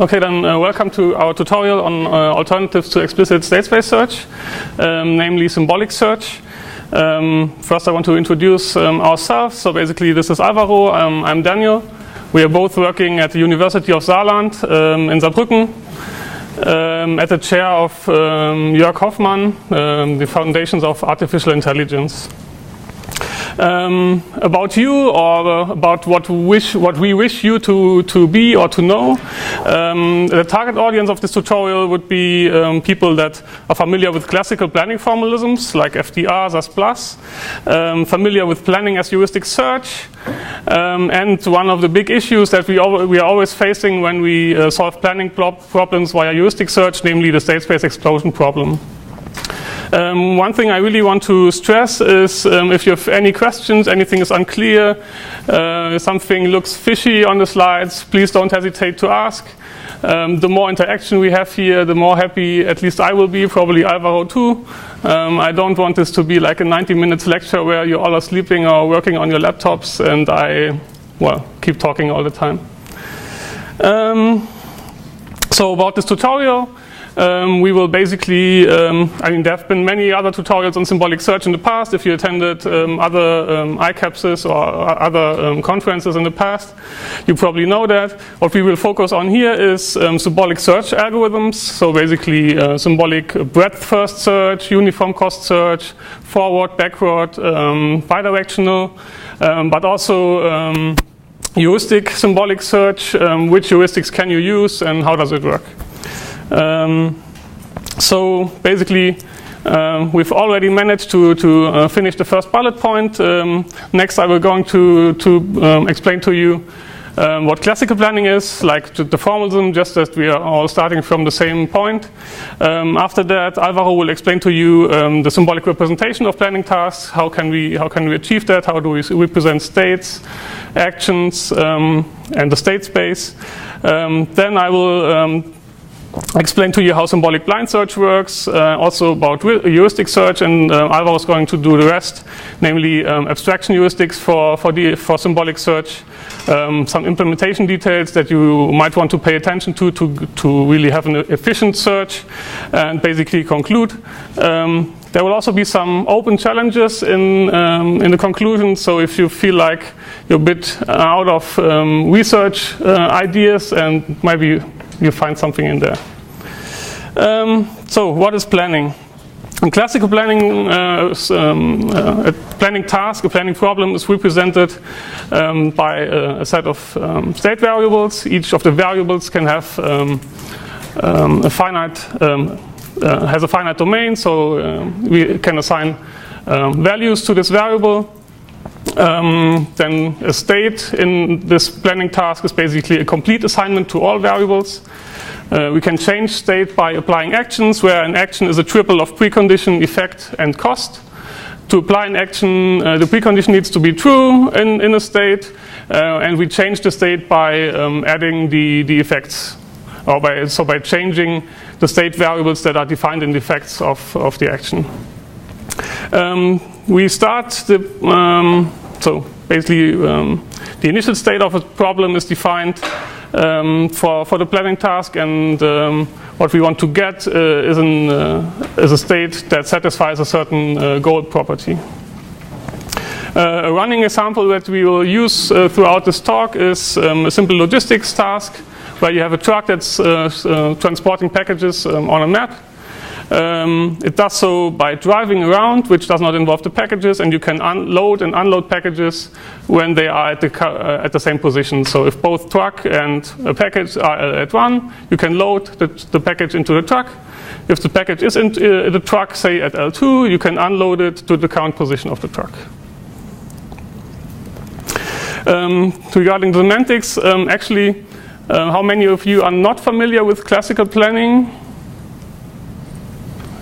Okay, then welcome to our tutorial on alternatives to explicit state space search, namely symbolic search. First I want to introduce ourselves. So basically this is Álvaro, I'm Daniel. We are both working at the University of Saarland in Saarbrücken at the chair of Jörg Hoffmann, the Foundations of Artificial Intelligence. About you, or about what we wish you to be or to know. The target audience of this tutorial would be people that are familiar with classical planning formalisms like FDR, SAS+, familiar with planning as heuristic search, and one of the big issues that we are always facing when we solve planning problems via heuristic search, namely the state space explosion problem. One thing I really want to stress is if you have any questions, anything is unclear, something looks fishy on the slides, please don't hesitate to ask. The more interaction we have here, the more happy at least I will be, probably Álvaro too. I don't want this to be like a 90 minutes lecture where you all are sleeping or working on your laptops and I, well, keep talking all the time. So about this tutorial. We will basically, I mean, there have been many other tutorials on symbolic search in the past. If you attended other ICAPS or other conferences in the past, you probably know that. What we will focus on here is symbolic search algorithms. So basically symbolic breadth first search, uniform cost search, forward, backward, bidirectional, but also heuristic symbolic search. Which heuristics can you use and how does it work? So basically we've already managed to finish the first bullet point. Next I will going to explain to you what classical planning is, like the formalism, just as we are all starting from the same point. After that Álvaro will explain to you the symbolic representation of planning tasks. How can we achieve that? How do we represent states, actions, and the state space? Then I will explain to you how symbolic blind search works, also about heuristic search, and Álvaro is going to do the rest, namely abstraction heuristics for symbolic search, some implementation details that you might want to pay attention to really have an efficient search, and basically conclude. There will also be some open challenges in the conclusion, so if you feel like you're a bit out of research ideas, and maybe you find something in there. So what is planning? In classical planning, a planning task, a planning problem is represented by a set of state variables. Each of the variables can have has a finite domain, so we can assign values to this variable. Then a state in this planning task is basically a complete assignment to all variables. We can change state by applying actions, where an action is a triple of precondition, effect, and cost. To apply an action, the precondition needs to be true in a state, and we change the state by adding the effects, or by changing the state variables that are defined in the effects of the action. We start so basically the initial state of a problem is defined for the planning task, and what we want to get is a state that satisfies a certain goal property. A running example that we will use throughout this talk is a simple logistics task where you have a truck that's transporting packages on a map. It does so by driving around, which does not involve the packages, and you can load and unload packages when they are at the same position. So if both truck and a package are at one, you can load the package into the truck. If the package is in the truck, say at L2, you can unload it to the current position of the truck. Regarding the semantics, actually, how many of you are not familiar with classical planning?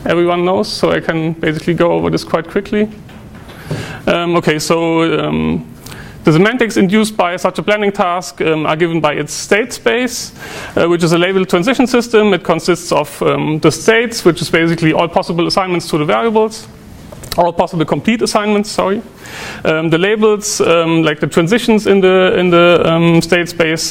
Everyone knows, so I can basically go over this quite quickly. Okay, so the semantics induced by such a planning task are given by its state space, which is a labeled transition system. It consists of the states, which is basically all possible assignments to the variables, all possible complete assignments, sorry. The labels, like the transitions in the state space,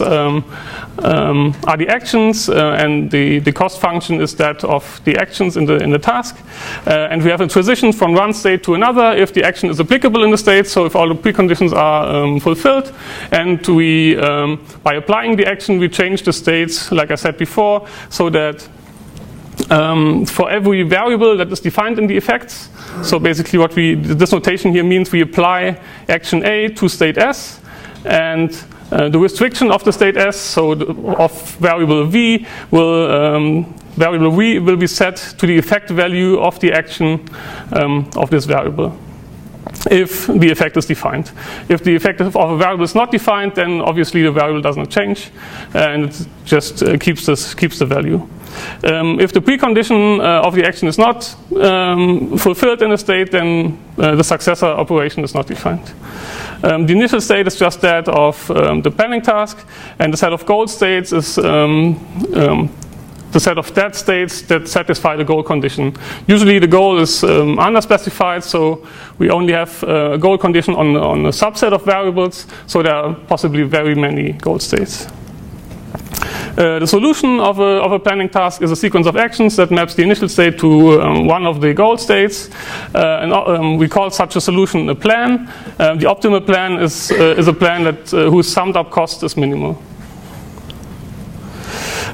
are the actions, and the cost function is that of the actions in the task. And we have a transition from one state to another if the action is applicable in the state, so if all the preconditions are fulfilled. And we, by applying the action, we change the states, like I said before, so that for every variable that is defined in the effects, so basically this notation here means we apply action A to state S, and the restriction of the state S, so of variable V, will be set to the effect value of the action of this variable, if the effect is defined. If the effect of a variable is not defined, then obviously the variable does not change, and it just keeps the value. If the precondition of the action is not fulfilled in a state, then the successor operation is not defined. The initial state is just that of the planning task, and the set of goal states is the set of that states that satisfy the goal condition. Usually the goal is underspecified, so we only have a goal condition on a subset of variables, so there are possibly very many goal states. The solution of a planning task is a sequence of actions that maps the initial state to one of the goal states. And we call such a solution a plan. The optimal plan is a plan that whose summed up cost is minimal.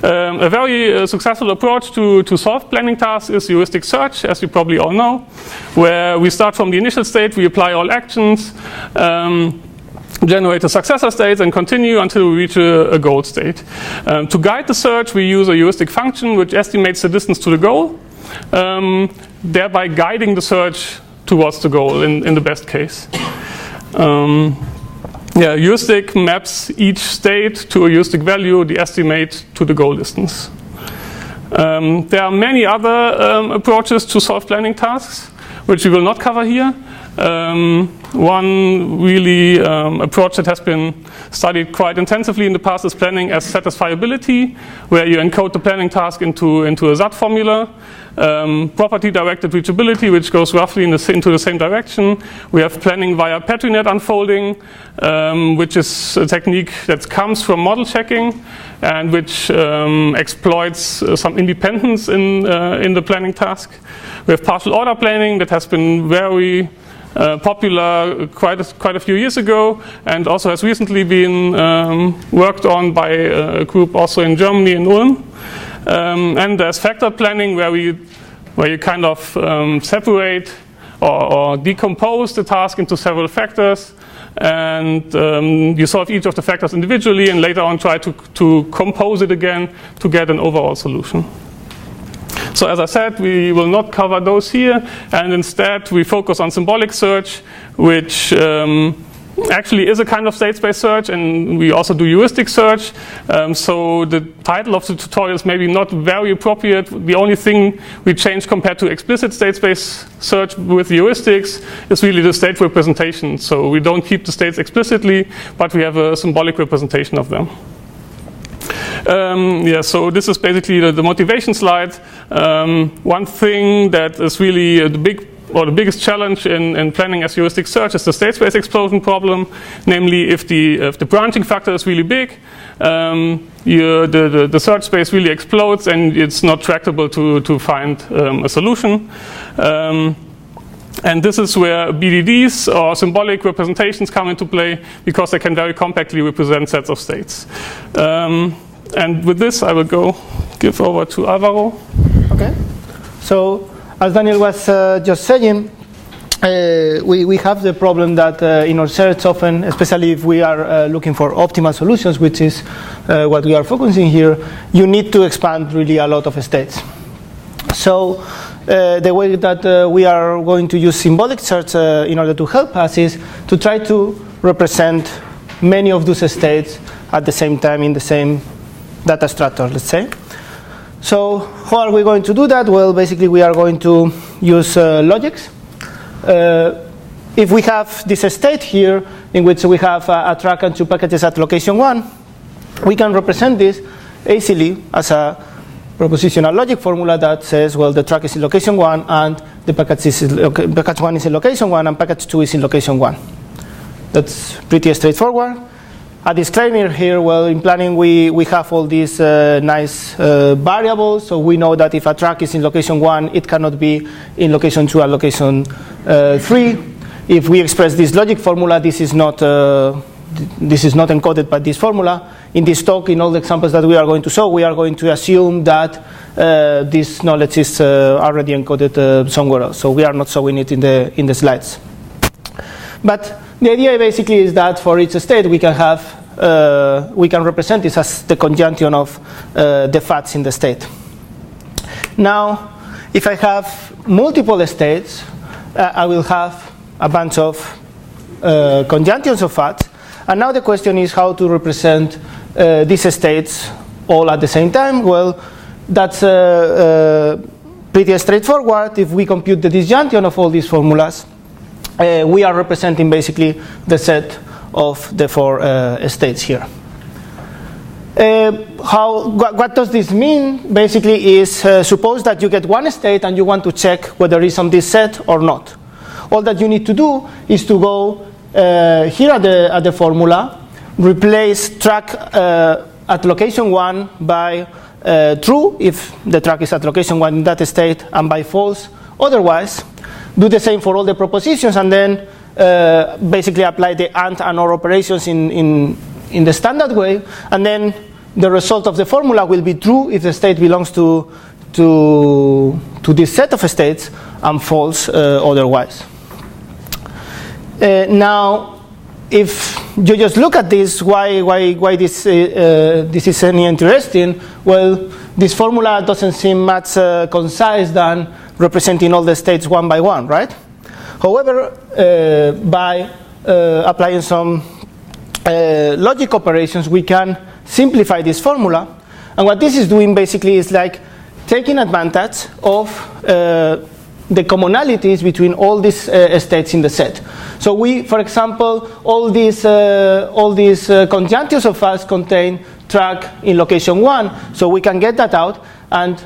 A very successful approach to solve planning tasks is heuristic search, as you probably all know, where we start from the initial state, we apply all actions, generate a successor state, and continue until we reach a goal state. To guide the search, we use a heuristic function which estimates the distance to the goal, thereby guiding the search towards the goal in the best case. Heuristic maps each state to a heuristic value, the estimate to the goal distance. There are many other approaches to solve planning tasks, which we will not cover here. One really approach that has been studied quite intensively in the past is planning as satisfiability, where you encode the planning task into a ZAT formula. Property-directed reachability, which goes roughly into the same direction. We have planning via Petri-Net unfolding, which is a technique that comes from model checking and which exploits some independence in the planning task. We have partial order planning that has been very popular quite a few years ago, and also has recently been worked on by a group also in Germany, in Ulm. And there's factor planning, where you kind of separate or decompose the task into several factors, and you solve each of the factors individually, and later on try to compose it again to get an overall solution. So as I said, we will not cover those here, and instead we focus on symbolic search, which actually is a kind of state space search, and we also do heuristic search. So the title of the tutorial is maybe not very appropriate. The only thing we change compared to explicit state space search with heuristics is really the state representation. So we don't keep the states explicitly, but we have a symbolic representation of them. So this is basically the motivation slide. One thing that is really the biggest challenge in planning as heuristic search is the state space explosion problem. Namely, if the branching factor is really big, the search space really explodes, and it's not tractable to find a solution. And this is where BDDs or symbolic representations come into play, because they can very compactly represent sets of states. And with this, I will give over to Álvaro. Okay. So, as Daniel was just saying, we have the problem that in our search often, especially if we are looking for optimal solutions, which is what we are focusing here, you need to expand really a lot of states. So the way that we are going to use symbolic search in order to help us is to try to represent many of those states at the same time in the same data structure, let's say. So how are we going to do that? Well, basically we are going to use logics. If we have this state here in which we have a track and two packages at location 1, we can represent this easily as a propositional logic formula that says, well, the track is in location 1 and the package 1 is in location 1 and package 2 is in location 1. That's pretty straightforward. A disclaimer here, well, in planning we have all these nice variables, so we know that if a track is in location 1, it cannot be in location 2 and location 3. If we express this logic formula, this is not encoded by this formula. In this talk, in all the examples that we are going to show, we are going to assume that this knowledge is already encoded somewhere else, so we are not showing it in the slides. But the idea basically is that for each state we can represent this as the conjunction of the fats in the state. Now, if I have multiple states, I will have a bunch of conjunctions of fats. And now the question is how to represent these states all at the same time. Well, that's pretty straightforward. If we compute the disjunction of all these formulas, we are representing basically the set of the 4 states here. What does this mean? Basically is suppose that you get one state and you want to check whether it's on this set or not. All that you need to do is to go here at the formula, replace track at location 1 by true if the track is at location 1 in that state, and by false otherwise. Do the same for all the propositions, and then basically apply the AND and OR operations in the standard way, and then the result of the formula will be true if the state belongs to this set of states, and false otherwise. Now, if you just look at this, why this is any interesting? Well, this formula doesn't seem much concise than representing all the states one by one, right? However, by applying some logic operations, we can simplify this formula. And what this is doing basically is like taking advantage of the commonalities between all these states in the set. So we, for example, all these conjunctions of fats contain track in location 1, so we can get that out and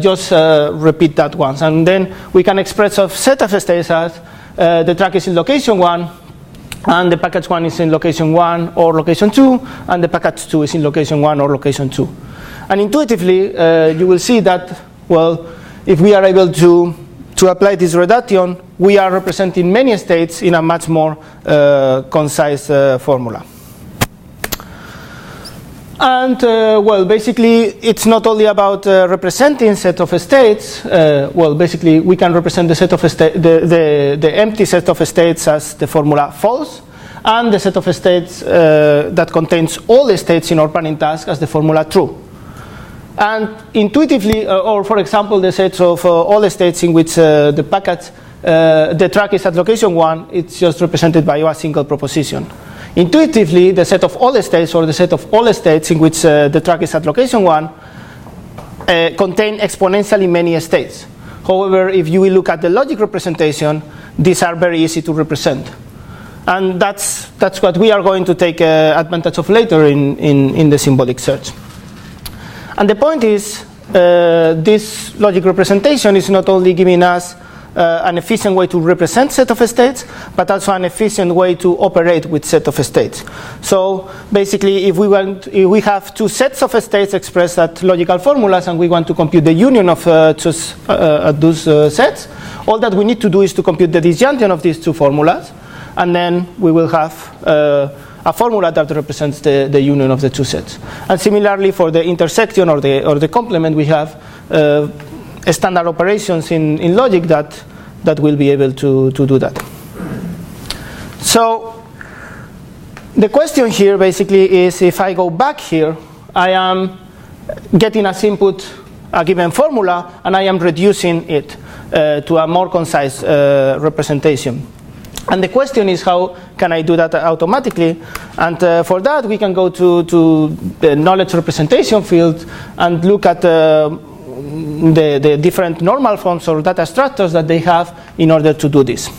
just repeat that once. And then we can express a set of states as the track is in location 1, and the package 1 is in location 1 or location 2, and the package 2 is in location 1 or location 2. And intuitively, you will see that, well, if we are able to apply this reduction, we are representing many states in a much more concise formula. And well, basically, it's not only about representing set of states. Well, basically, we can represent the set of the empty set of states as the formula false, and the set of states that contains all the states in our planning task as the formula true. And intuitively, or for example, the sets of all the states in which the package, the track is at location 1, it's just represented by a single proposition. Intuitively, the set of all the states, or the set of all the states in which the track is at location 1, contain exponentially many states. However, if you will look at the logic representation, these are very easy to represent. And that's what we are going to take advantage of later in the symbolic search. And the point is, this logic representation is not only giving us an efficient way to represent set of states, but also an efficient way to operate with set of states. So basically, if we have two sets of states expressed at logical formulas, and we want to compute the union of those sets, all that we need to do is to compute the disjunction of these two formulas, and then we will have a formula that represents the union of the two sets. And similarly, for the intersection or the complement, we have standard operations in logic that will be able to do that. So the question here basically is, if I go back here, I am getting as input a given formula, and I am reducing it to a more concise representation. And the question is, how can I do that automatically? And for that, we can go to the knowledge representation field and look at the different normal forms or data structures that they have in order to do this.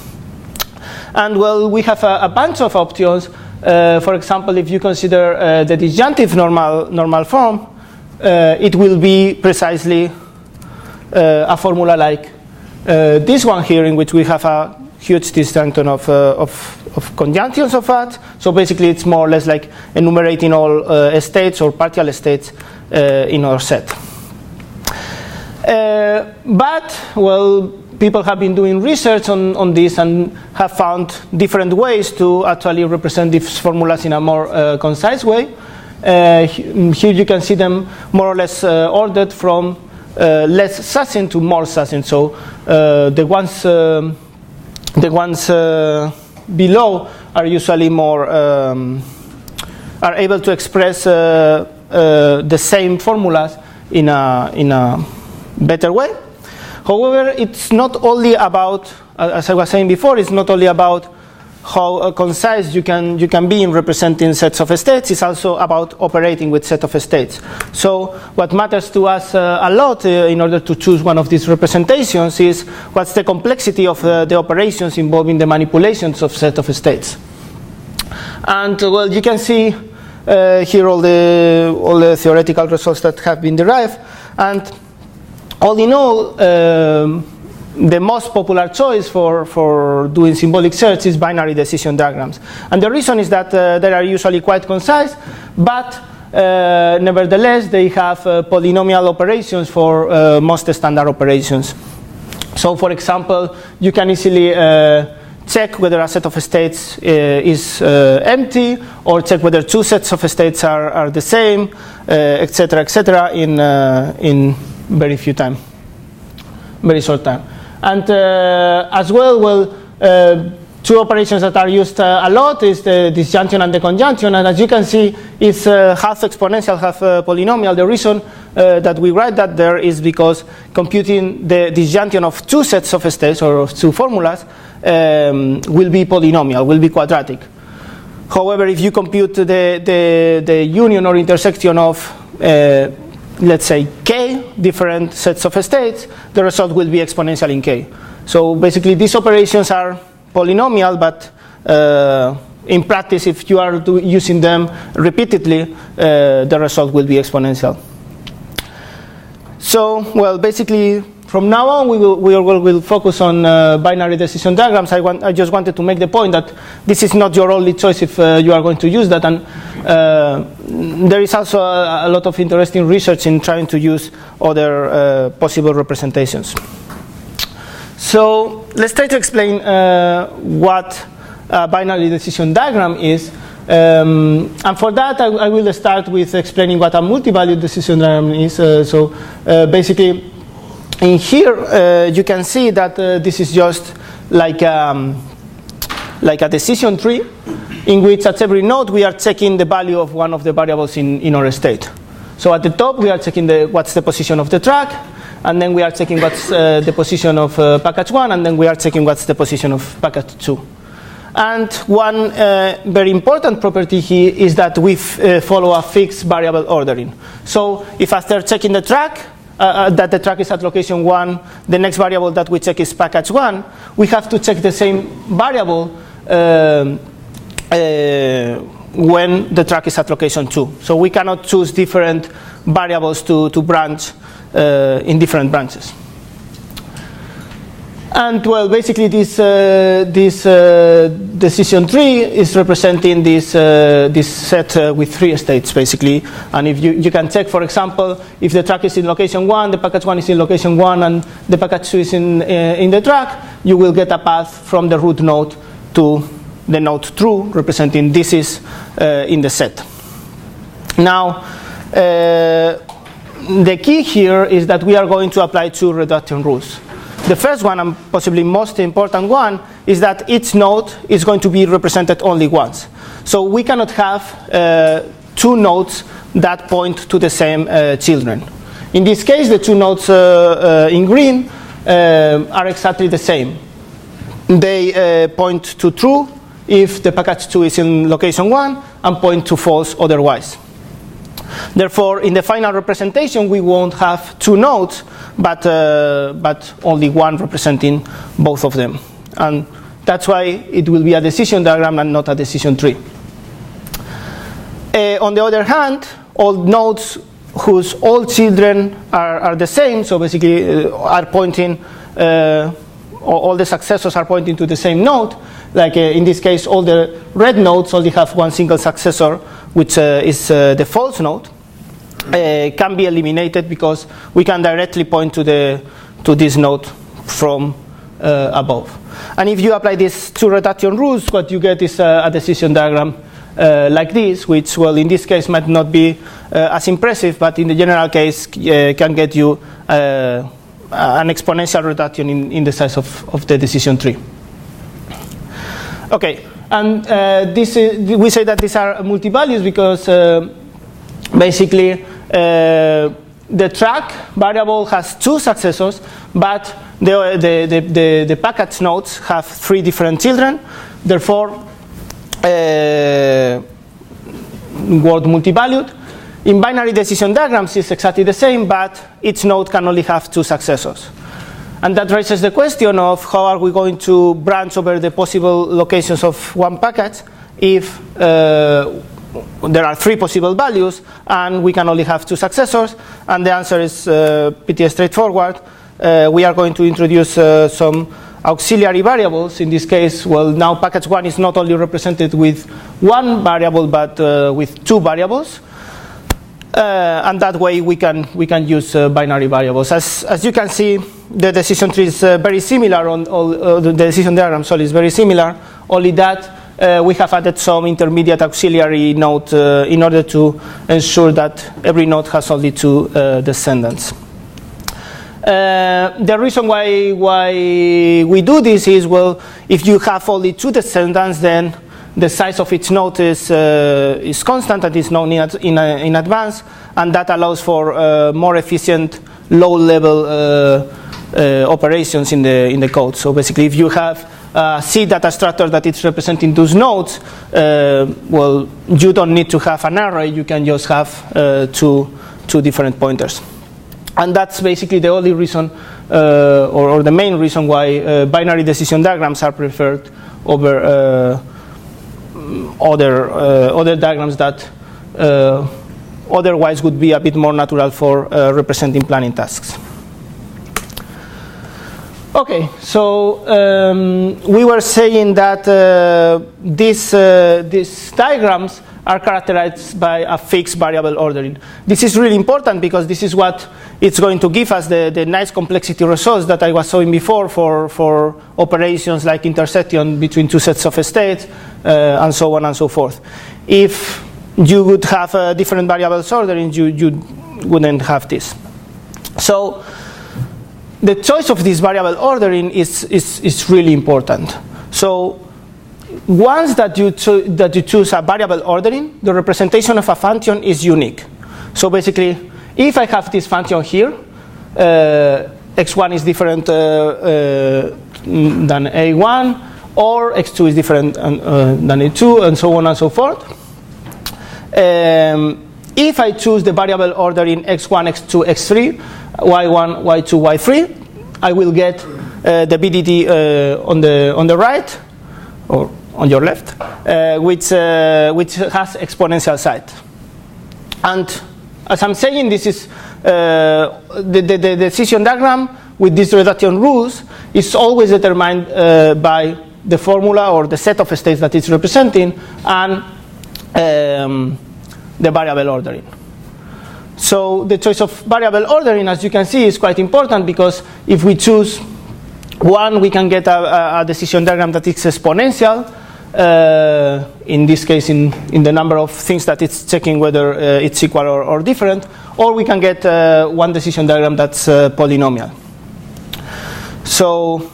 And well, we have a bunch of options. For example, if you consider the disjunctive normal form, it will be precisely a formula like this one here, in which we have a huge disjunction of conjunctions of that. So basically, it's more or less like enumerating all states or partial states in our set. But, well, people have been doing research on this and have found different ways to actually represent these formulas in a more concise way. Here you can see them more or less ordered from less succinct to more succinct. So the ones below are usually more are able to express the same formulas in a better way. However, it's not only about, as I was saying before, it's not only about how concise you can be in representing sets of states. It's also about operating with set of states. So what matters to us a lot in order to choose one of these representations is what's the complexity of the operations involving the manipulations of set of states. And well, you can see here all the theoretical results that have been derived. And all in all, the most popular choice for doing symbolic search is binary decision diagrams. And the reason is that they are usually quite concise, but nevertheless they have polynomial operations for most standard operations. So for example, you can easily check whether a set of states is empty, or check whether two sets of states are the same, etc., in very few time, very short time. And as well, two operations that are used a lot is the disjunction and the conjunction. And as you can see, it's half exponential, half polynomial. The reason that we write that there is because computing the disjunction of two sets of states or of two formulas will be polynomial, will be quadratic. However, if you compute the union or intersection of let's say k different sets of states, the result will be exponential in k. So basically these operations are polynomial, but in practice, if you are using them repeatedly, the result will be exponential. So, well, basically from now on we will focus on binary decision diagrams. I just wanted to make the point that this is not your only choice if you are going to use that, and there is also a lot of interesting research in trying to use other possible representations. So let's try to explain what a binary decision diagram is. And for that I will start with explaining what a multivalue decision diagram is. Basically in here you can see that this is just like a decision tree in which at every node we are checking the value of one of the variables in our state. So at the top we are checking what's the position of the track, and then we are checking what's the position of package 1, and then we are checking what's the position of package 2. And one very important property here is that we follow a fixed variable ordering. So if after checking the track, that the track is at location 1, the next variable that we check is package 1, we have to check the same variable when the track is at location 2. So we cannot choose different variables to branch in different branches. And well, basically this decision tree is representing this set with 3 states basically. And if you can check, for example, if the track is in location 1, the package 1 is in location 1, and the package 2 is in the track, you will get a path from the root node to the node true, representing this is in the set. Now the key here is that we are going to apply 2 reduction rules. The first one, and possibly most important one, is that each node is going to be represented only once. So we cannot have 2 nodes that point to the same children. In this case, the 2 nodes in green are exactly the same. They point to true if the package 2 is in location 1, and point to false otherwise. Therefore, in the final representation, we won't have 2 nodes, but only one representing both of them. And that's why it will be a decision diagram and not a decision tree. On the other hand, all nodes whose all children are the same, so basically are pointing, all the successors are pointing to the same node, like in this case, all the red nodes only have one single successor, which is the false node, can be eliminated because we can directly point to this node from above. And if you apply these two reduction rules, what you get is a decision diagram like this, which, well, in this case might not be as impressive, but in the general case can get you an exponential reduction in the size of the decision tree. Okay, and we say that these are multi-values because basically the track variable has two successors, but the package nodes have three different children. Therefore, word multi-valued. In binary decision diagrams, it's exactly the same, but each node can only have two successors. And that raises the question of how are we going to branch over the possible locations of one package if there are three possible values and we can only have two successors. And the answer is pretty straightforward. We are going to introduce some auxiliary variables. In this case, well, now package 1 is not only represented with one variable, but with two variables. And that way we can use binary variables. As you can see, the decision tree is very similar on all the decision diagram. Sorry, is very similar. Only that we have added some intermediate auxiliary node in order to ensure that every node has only two descendants. The reason why we do this is, well, if you have only two descendants, then the size of each node is constant and is known in advance, and that allows for more efficient low-level operations in the code. So basically, if you have a C data structure that is representing those nodes, well, you don't need to have an array. You can just have two different pointers. And that's basically the only reason, or the main reason why binary decision diagrams are preferred over other diagrams that otherwise would be a bit more natural for representing planning tasks. Okay, so we were saying that these diagrams are characterized by a fixed variable ordering. This is really important because this is what it's going to give us the nice complexity results that I was showing before for operations like intersection between two sets of states and so on and so forth. If you would have different variables ordering, you wouldn't have this. So the choice of this variable ordering is really important. So once that you choose a variable ordering, the representation of a function is unique. So basically, if I have this function here, x1 is different than a1, or x2 is different than a2, and so on and so forth. If I choose the variable ordering x1, x2, x3, y1, y2, y3, I will get the BDD on the right, or on your left, which has exponential side. And as I'm saying, this is the decision diagram with these reduction rules is always determined by the formula or the set of states that it's representing and the variable ordering. So the choice of variable ordering, as you can see, is quite important because if we choose one, we can get a decision diagram that is exponential. In this case, in the number of things that it's checking whether it's equal or different, or we can get one decision diagram that's polynomial. So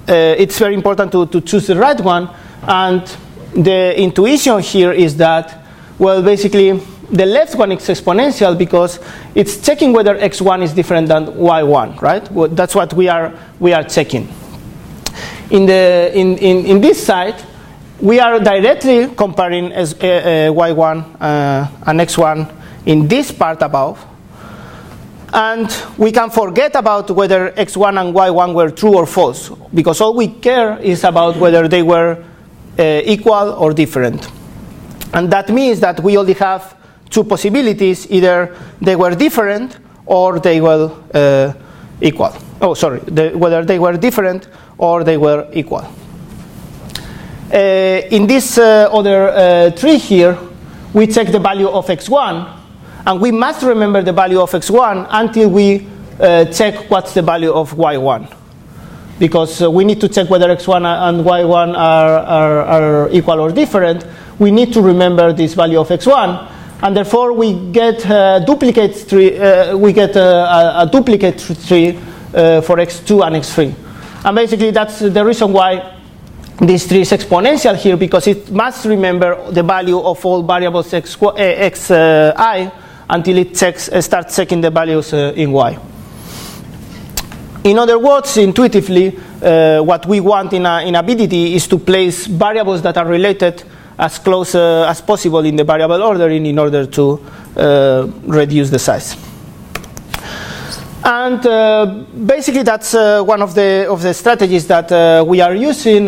it's very important to choose the right one, and the intuition here is that, well, basically the left one is exponential because it's checking whether x1 is different than y1, right? Well, that's what we are checking. In this side, we are directly comparing y1 and x1 in this part above, and we can forget about whether x1 and y1 were true or false, because all we care is about whether they were equal or different. And that means that we only have two possibilities: either they were different or they were equal. Oh, sorry, whether they were different or they were equal. In this other tree here, we check the value of x1, and we must remember the value of x1 until we check what's the value of y1. Because we need to check whether x1 and y1 are equal or different. We need to remember this value of x1, and therefore we get a duplicate tree. A duplicate tree for x2 and x3, and basically that's the reason why this tree is exponential here, because it must remember the value of all variables xi until it starts checking the values in y. In other words, intuitively, what we want in a BDD is to place variables that are related as close as possible in the variable ordering in order to reduce the size. And basically, that's one of the strategies that we are using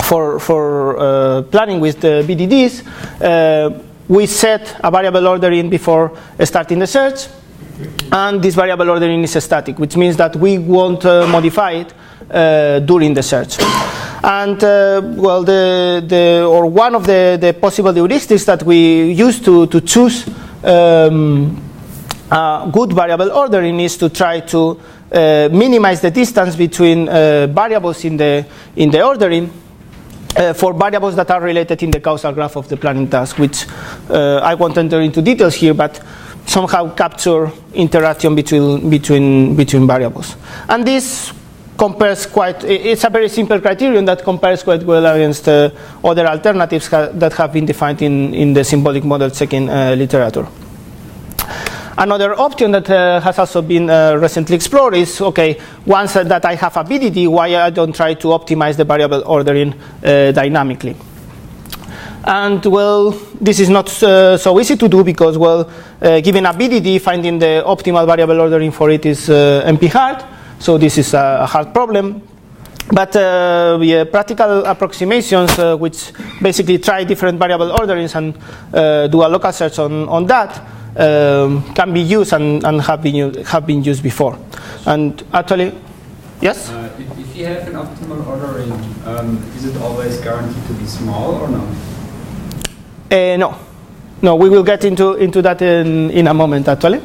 for planning with the BDDs. We set a variable ordering before starting the search, and this variable ordering is static, which means that we won't modify it during the search. And well, one of the possible heuristics that we use to choose good variable ordering is to try to minimize the distance between variables in the ordering for variables that are related in the causal graph of the planning task, which I won't enter into details here, but somehow capture interaction between variables. And this compares it's a very simple criterion that compares quite well against other alternatives that have been defined in the symbolic model checking literature. Another option that has also been recently explored is, okay, once that I have a BDD, why I don't try to optimize the variable ordering dynamically? And well, this is not so easy to do because, well, given a BDD, finding the optimal variable ordering for it is NP hard. So this is a hard problem. But practical approximations, which basically try different variable orderings and do a local search on that, can be used and have been used before. And actually, yes? If you have an optimal ordering, is it always guaranteed to be small or not? No, we will get into that in a moment, actually.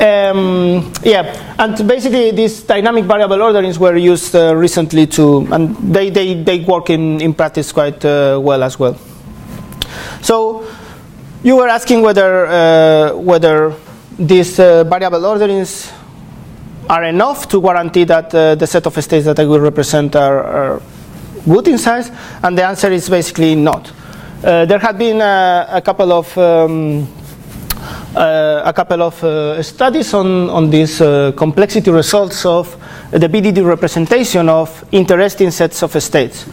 Yeah, and basically these dynamic variable orderings were used recently and they work in practice quite well as well. So you were asking whether these variable orderings are enough to guarantee that the set of states that I will represent are good in size, and the answer is basically not. There have been a couple of studies on these complexity results of the BDD representation of interesting sets of states.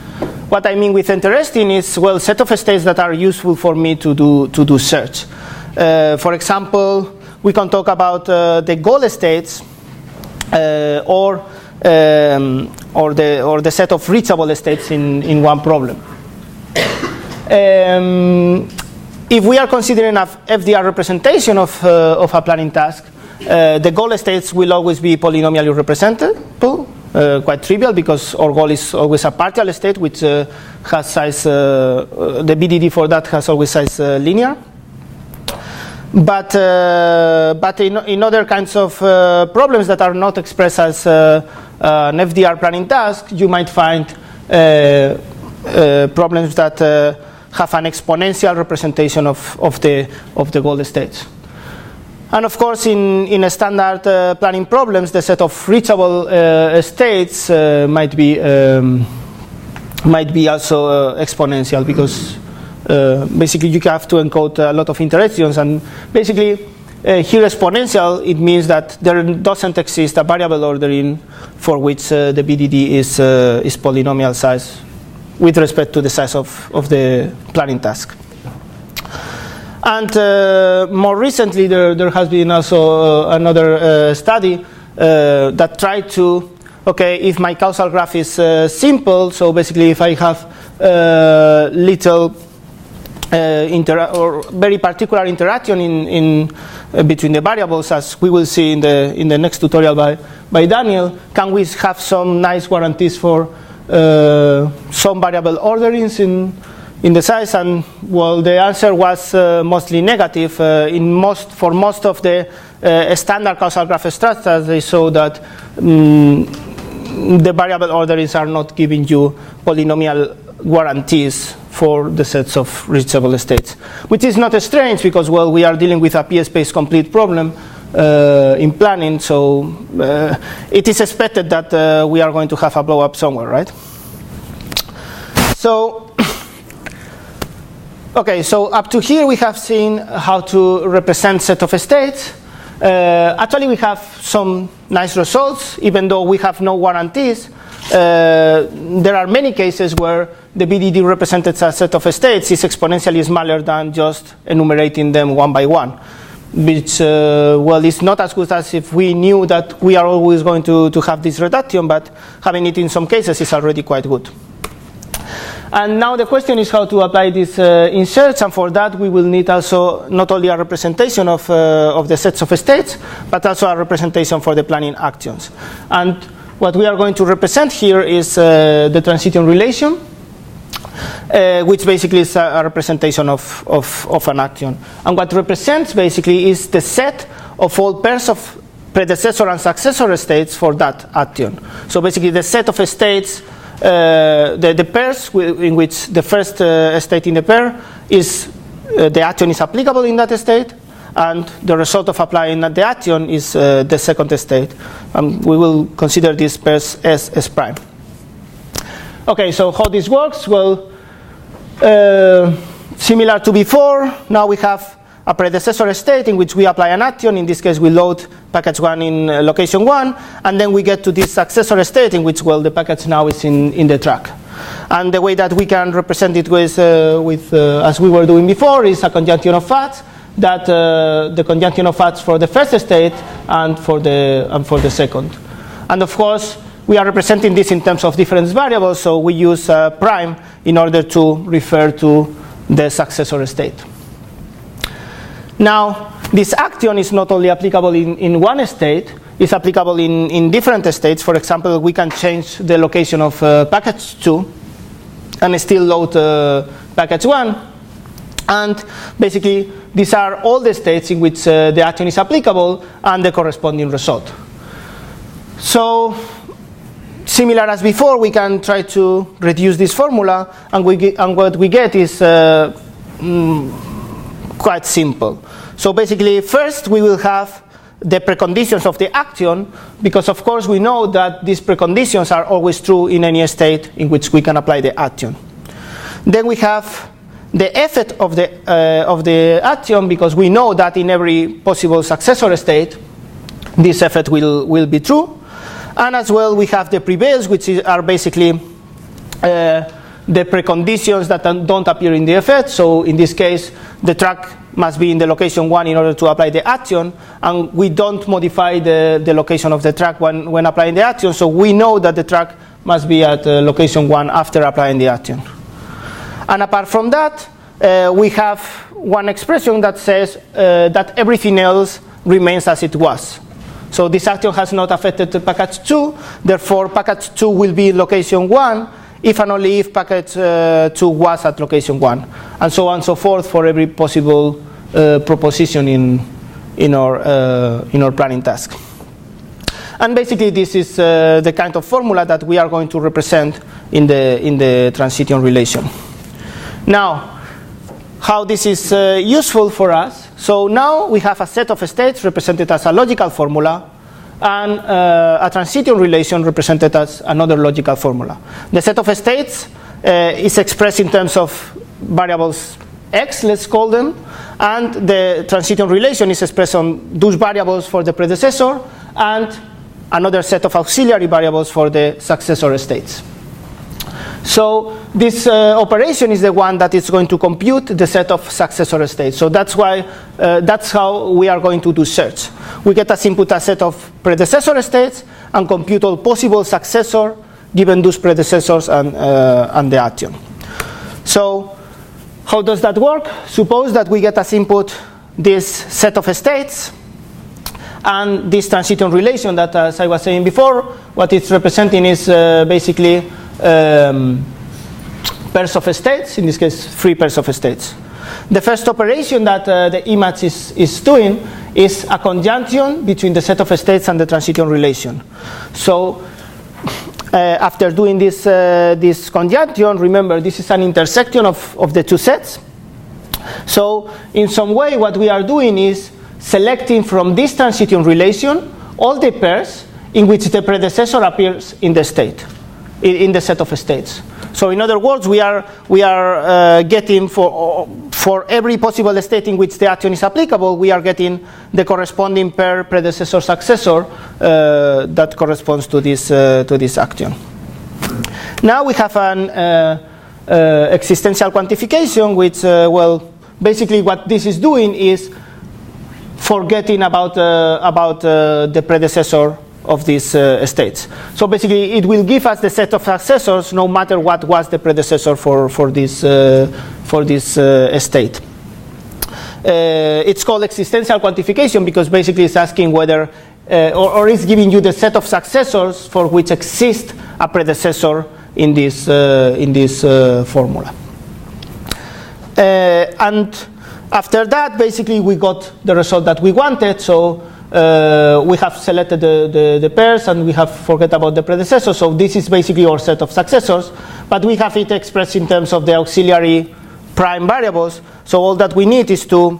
What I mean with interesting is, well, set of states that are useful for me to do search. For example, we can talk about the goal states or the set of reachable states in one problem. If we are considering a FDR representation of a planning task, the goal states will always be polynomially representable, quite trivial because our goal is always a partial state which has size, the BDD for that has always size linear. But in other kinds of problems that are not expressed as an FDR planning task, you might find problems that have an exponential representation of the goal states. And of course, in a standard planning problems, the set of reachable states might be also exponential because basically you have to encode a lot of interactions, and basically here exponential, it means that there doesn't exist a variable ordering for which the BDD is polynomial size with respect to the size of the planning task. And more recently, there has been also another study that tried to, okay, if my causal graph is simple, so basically if I have little or very particular interaction in between the variables, as we will see in the next tutorial by Daniel, can we have some nice guarantees for some variable orderings in the size, and well, the answer was mostly negative. For most of the standard causal graph structures, they show that the variable orderings are not giving you polynomial guarantees for the sets of reachable states, which is not strange because, well, we are dealing with a p-space complete problem in planning, so it is expected that we are going to have a blow up somewhere, right? So, okay, so up to here we have seen how to represent set of states. Actually, we have some nice results, even though we have no guarantees. There are many cases where the BDD represented as a set of states is exponentially smaller than just enumerating them one by one, which, well, is not as good as if we knew that we are always going to have this reduction, but having it in some cases is already quite good. And now the question is how to apply this in search, and for that we will need also not only a representation of the sets of states, but also a representation for the planning actions. And what we are going to represent here is the transition relation, which basically is a representation of an action. And what represents basically is the set of all pairs of predecessor and successor states for that action. So basically the set of states, the pairs in which the first state in the pair is the action is applicable in that state, and the result of applying the action is the second state. We will consider these pairs as S prime. Okay, so how this works? Well, similar to before, now we have a predecessor state in which we apply an action. In this case, we load package 1 in location 1, and then we get to this successor state in which, well, the package now is in the track. And the way that we can represent it with as we were doing before, is a conjunction of facts, that the conjunction of facts for the first state and for the second. And of course, we are representing this in terms of difference variables, so we use prime in order to refer to the successor state. Now, this action is not only applicable in one state, it's applicable in different states. For example, we can change the location of package 2 and still load package 1. And basically, these are all the states in which the action is applicable and the corresponding result. So, similar as before, we can try to reduce this formula, and what we get is quite simple. So basically, first we will have the preconditions of the action, because of course we know that these preconditions are always true in any state in which we can apply the action. Then we have the effect of the action, because we know that in every possible successor state this effect will be true. And as well, we have the prevails, which are basically the preconditions that don't appear in the effect. So in this case, the track must be in the location 1 in order to apply the action, and we don't modify the location of the track when applying the action, so we know that the track must be at location 1 after applying the action. And apart from that, we have one expression that says that everything else remains as it was. So this action has not affected the package 2, therefore package 2 will be in location 1 if and only if package 2 was at location 1, and so on and so forth for every possible proposition in our planning task. And basically this is the kind of formula that we are going to represent in the transition relation. Now, how this is useful for us. So now we have a set of states represented as a logical formula, and a transition relation represented as another logical formula. The set of states is expressed in terms of variables x, let's call them, and the transition relation is expressed on those variables for the predecessor and another set of auxiliary variables for the successor states. So this operation is the one that is going to compute the set of successor states. So that's why that's how we are going to do search. We get as input a set of predecessor states and compute all possible successor given those predecessors and the action. So how does that work? Suppose that we get as input this set of states and this transition relation that, as I was saying before, what it's representing is basically pairs of states, in this case 3 pairs of states. The first operation that the image is doing is a conjunction between the set of states and the transition relation. So after doing this conjunction, remember this is an intersection of the 2 sets. So in some way what we are doing is selecting from this transition relation all the pairs in which the predecessor appears in the state, in the set of states. So in other words, we are getting for every possible state in which the action is applicable, we are getting the corresponding pair predecessor successor that corresponds to this action. Now we have an existential quantification, which basically what this is doing is forgetting about the predecessor of these states. So basically it will give us the set of successors no matter what was the predecessor for this state. It's called existential quantification because basically it's asking whether or it's giving you the set of successors for which exists a predecessor in this formula. And after that, basically we got the result that we wanted. So we have selected the pairs and we have forget about the predecessor. So this is basically our set of successors, but we have it expressed in terms of the auxiliary prime variables. So all that we need is to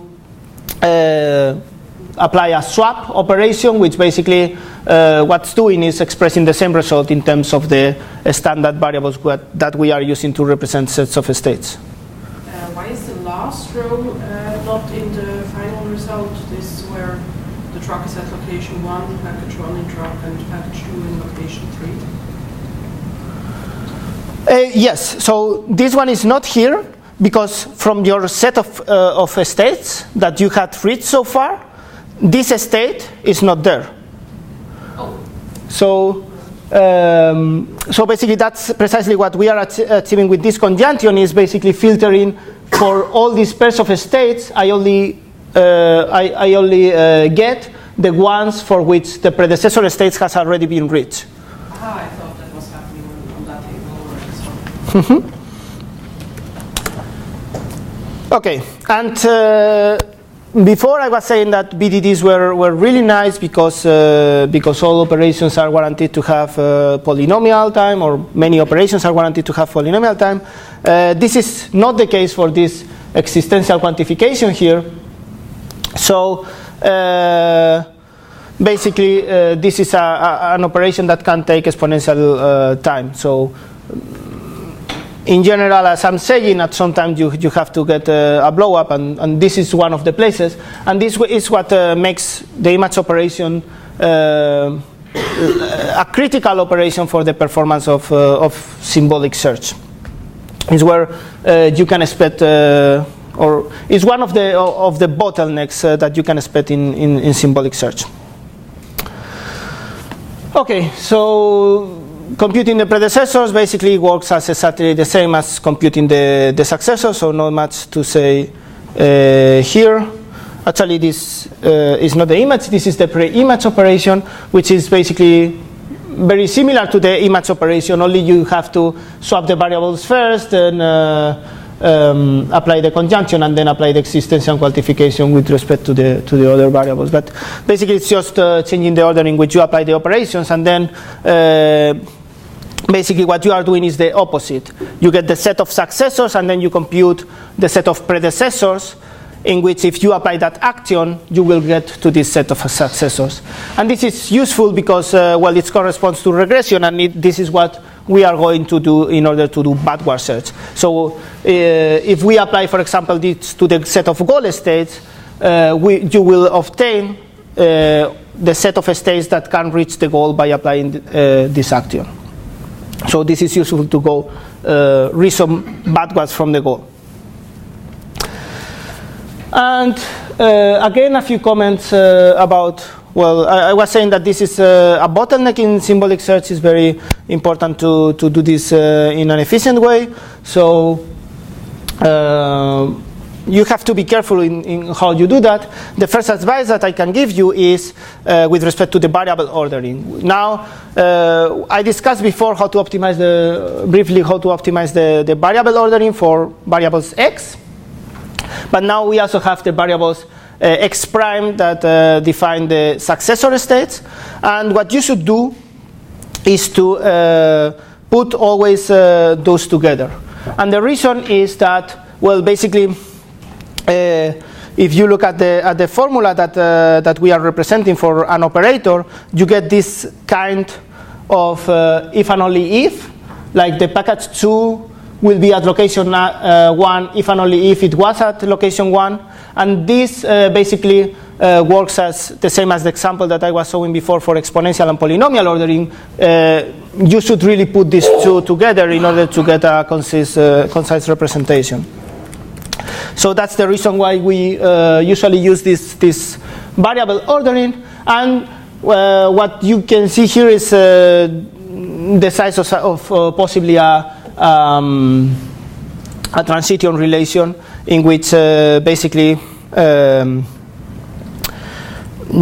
apply a swap operation, which basically what's doing is expressing the same result in terms of the standard variables that we are using to represent sets of states. Why is the last row not in the final result? This is where the truck is at location 1, package 1 in truck, and package 2 in location 3? Yes, so this one is not here because from your set of states that you had reached so far, this state is not there. Oh. So basically that's precisely what we are achieving with this conjunction, is basically filtering for all these pairs of states. I only get the ones for which the predecessor states has already been reached. Ah, I thought that was happening on that table already. Okay, and before I was saying that BDDs were really nice because all operations are guaranteed to have polynomial time, or many operations are guaranteed to have polynomial time. This is not the case for this existential quantification here. So basically this is an operation that can take exponential time. So in general, as I'm saying, at some time you have to get a blow up, and this is one of the places, and this is what makes the image operation a critical operation for the performance of symbolic search. Is where you can expect, or is one of the bottlenecks that you can expect in symbolic search. Okay, so computing the predecessors basically works as exactly the same as computing the successors, so not much to say here. Actually, this is not the image, this is the pre-image operation, which is basically very similar to the image operation, only you have to swap the variables first, then apply the conjunction, and then apply the existential quantification with respect to the other variables. But basically it's just changing the order in which you apply the operations, and then basically what you are doing is the opposite. You get the set of successors, and then you compute the set of predecessors, in which if you apply that action, you will get to this set of successors. And this is useful because, well, it corresponds to regression, and this is what we are going to do in order to do backward search. So if we apply, for example, this to the set of goal states, you will obtain the set of states that can reach the goal by applying this action. So this is useful to go reason backwards from the goal. And again, a few comments about, well, I was saying that this is a bottleneck in symbolic search. It's very important to do this in an efficient way. So you have to be careful in how you do that. The first advice that I can give you is with respect to the variable ordering. Now, I discussed before how to optimize briefly how to optimize the variable ordering for variables x. But now we also have the variables x prime that define the successor states. And what you should do is to put always those together. And the reason is that, well, basically, if you look at the formula that we are representing for an operator, you get this kind of if and only if, like the package 2 will be at location 1 if and only if it was at location 1. And this basically works as the same as the example that I was showing before for exponential and polynomial ordering. You should really put these two together in order to get a concise representation. So that's the reason why we usually use this variable ordering. And what you can see here is the size of possibly a transition relation in which basically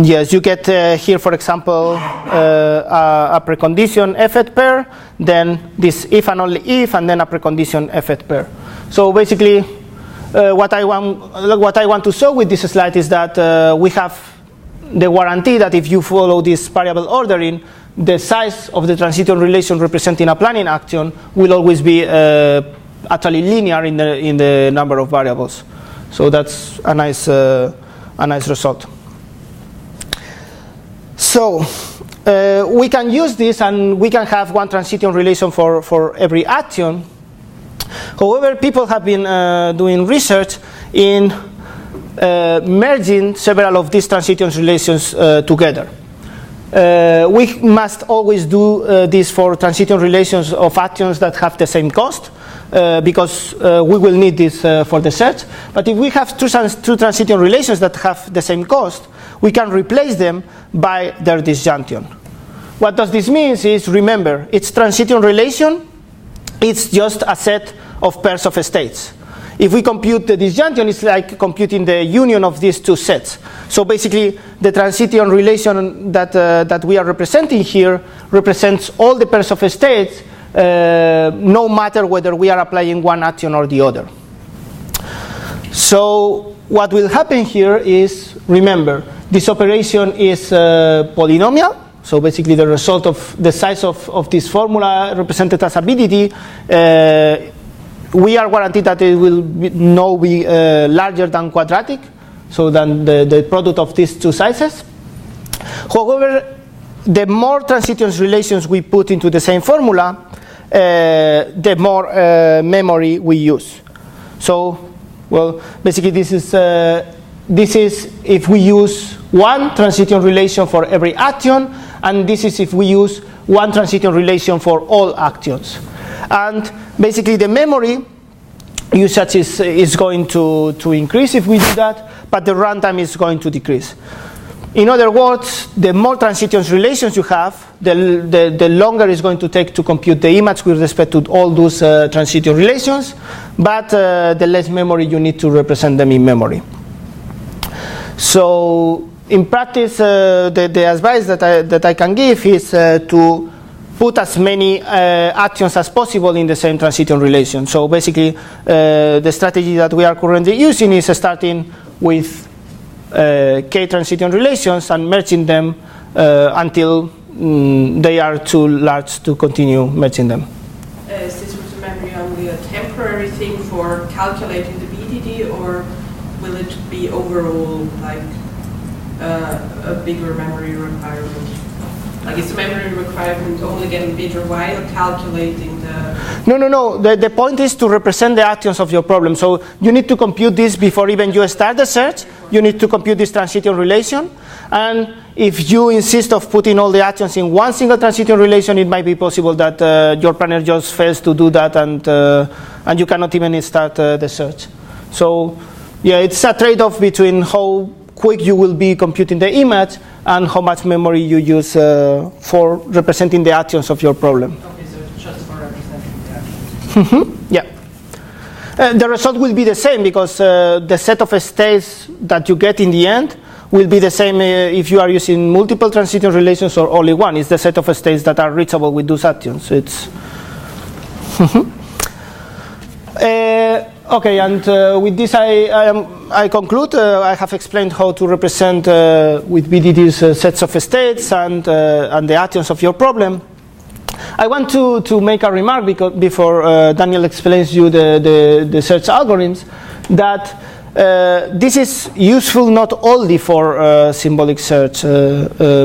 yes, you get here, for example, a precondition effect pair, then this if and only if, and then a precondition effect pair. So basically, what I want to show with this slide is that we have the guarantee that if you follow this variable ordering, the size of the transition relation representing a planning action will always be actually linear in the number of variables. So that's a nice result. So we can use this, and we can have one transition relation for every action. However, people have been doing research in merging several of these transition relations together. We must always do this for transition relations of actions that have the same cost, because we will need this for the search. But if we have two transition relations that have the same cost, we can replace them by their disjunction. What does this mean is, remember, its transition relation, it's just a set of pairs of states. If we compute the disjunction, it's like computing the union of these two sets. So basically, the transition relation that we are representing here represents all the pairs of states, no matter whether we are applying one action or the other. So what will happen here is, remember, this operation is polynomial. So basically, the result of the size of this formula represented as a BDD, we are guaranteed that it will be larger than quadratic, so than the product of these two sizes. However, the more transition relations we put into the same formula, the more memory we use. So, well, basically this is if we use one transition relation for every action, and this is if we use one transition relation for all actions. And basically the memory usage is going to increase if we do that, but the runtime is going to decrease. In other words, the more transition relations you have, the longer it's going to take to compute the image with respect to all those transition relations, but the less memory you need to represent them in memory. So in practice, the advice that I can give is to put as many actions as possible in the same transition relation. So basically, the strategy that we are currently using is starting with k transition relations and merging them until they are too large to continue merging them. Is this with the memory only a temporary thing for calculating the BDD, or will it be overall like a bigger memory requirement? Like, is the memory requirement only getting bigger while calculating the... No. The point is to represent the actions of your problem. So you need to compute this before even you start the search. You need to compute this transition relation. And if you insist of putting all the actions in one single transition relation, it might be possible that your planner just fails to do that, and you cannot even start the search. So yeah, it's a trade-off between how quick you will be computing the image and how much memory you use for representing the actions of your problem. Okay, so it's just for representing the actions. Yeah. The result will be the same because the set of states that you get in the end will be the same if you are using multiple transition relations or only one. It's the set of states that are reachable with those actions. It's okay, and with this I conclude. I have explained how to represent with BDDs sets of states and the actions of your problem. I want to make a remark before Daniel explains you the search algorithms, that this is useful not only for symbolic search.